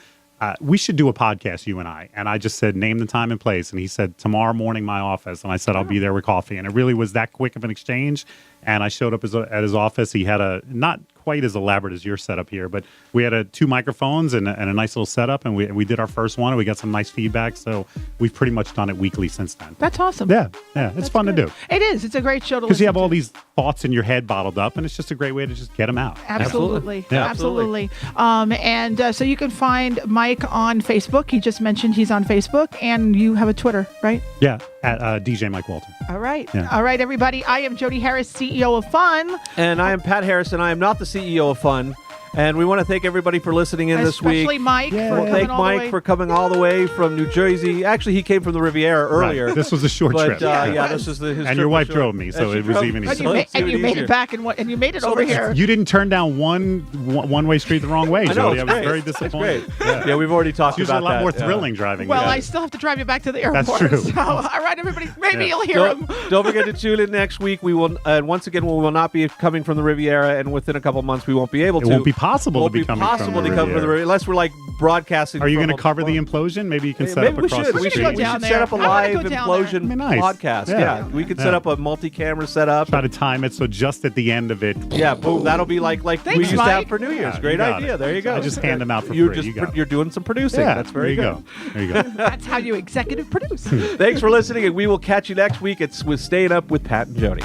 we should do a podcast, you and I. And I just said, name the time and place. And he said, tomorrow morning, my office. And I said, I'll be there with coffee. And it really was that quick of an exchange. And I showed up at his office. He had a, not quite as elaborate as your setup here, but we had 2 microphones and a nice little setup. And we did our first one, and we got some nice feedback. So we've pretty much done it weekly since then. That's awesome. Yeah. It's fun to do. It is. It's a great show to listen to. Because you have all these thoughts in your head bottled up, and it's just a great way to just get them out. Absolutely. Yeah. Absolutely. And so you can find Mike on Facebook. He just mentioned he's on Facebook, and you have a Twitter, right? Yeah, at DJ Mike Walter. All right. Yeah. All right, everybody. I am Jodi Harris, CEO of Fun. And I am Pat Harris, and I am not the CEO of Fun. And we want to thank everybody for listening in this week. Especially Mike. Yeah. For Well, coming thank all the Mike way. for coming all the way from New Jersey. Actually, he came from the Riviera earlier. Right. This was a short But trip. this is his And trip your wife for sure. drove me, so And it she was drove- even And easier. you, Let's and do you made easier. it back, and you made it over here. You didn't turn down one-way street the wrong way, I know, Jody. I it's was great. very It's disappointed. great. Yeah, we've already talked It's usually about a lot that. more Yeah. thrilling driving. Well, yeah. I still have to drive you back to the airport. That's true. So, all right, everybody, maybe Yeah. you'll hear him. Don't forget to tune in next week. We will, once again, we will not be coming from the Riviera, and within a couple months, we won't be able It to. won't be possible to Won't be be coming possible from the to come from the Riviera. Riviera, unless we're like broadcasting. Are you from going to a- cover the implosion? Maybe you can set Maybe up we across should. the We street. should, down set there. up a I wanna live go down implosion there. That'd be nice. podcast. Yeah. Yeah. We could set Yeah. up a multi-camera setup. Try to time it so just at the end of it. Yeah, boom. That'll be like we Thanks, used to have Mike. for New Year's. Yeah, Great you got idea. it. There you go. I just hand them out for you're free. You got it. You're doing some producing. Yeah, That's very there you good. go. There you go. That's how you executive produce. Thanks for listening, and we will catch you next week. It's with Staying Up with Pat and Jodi.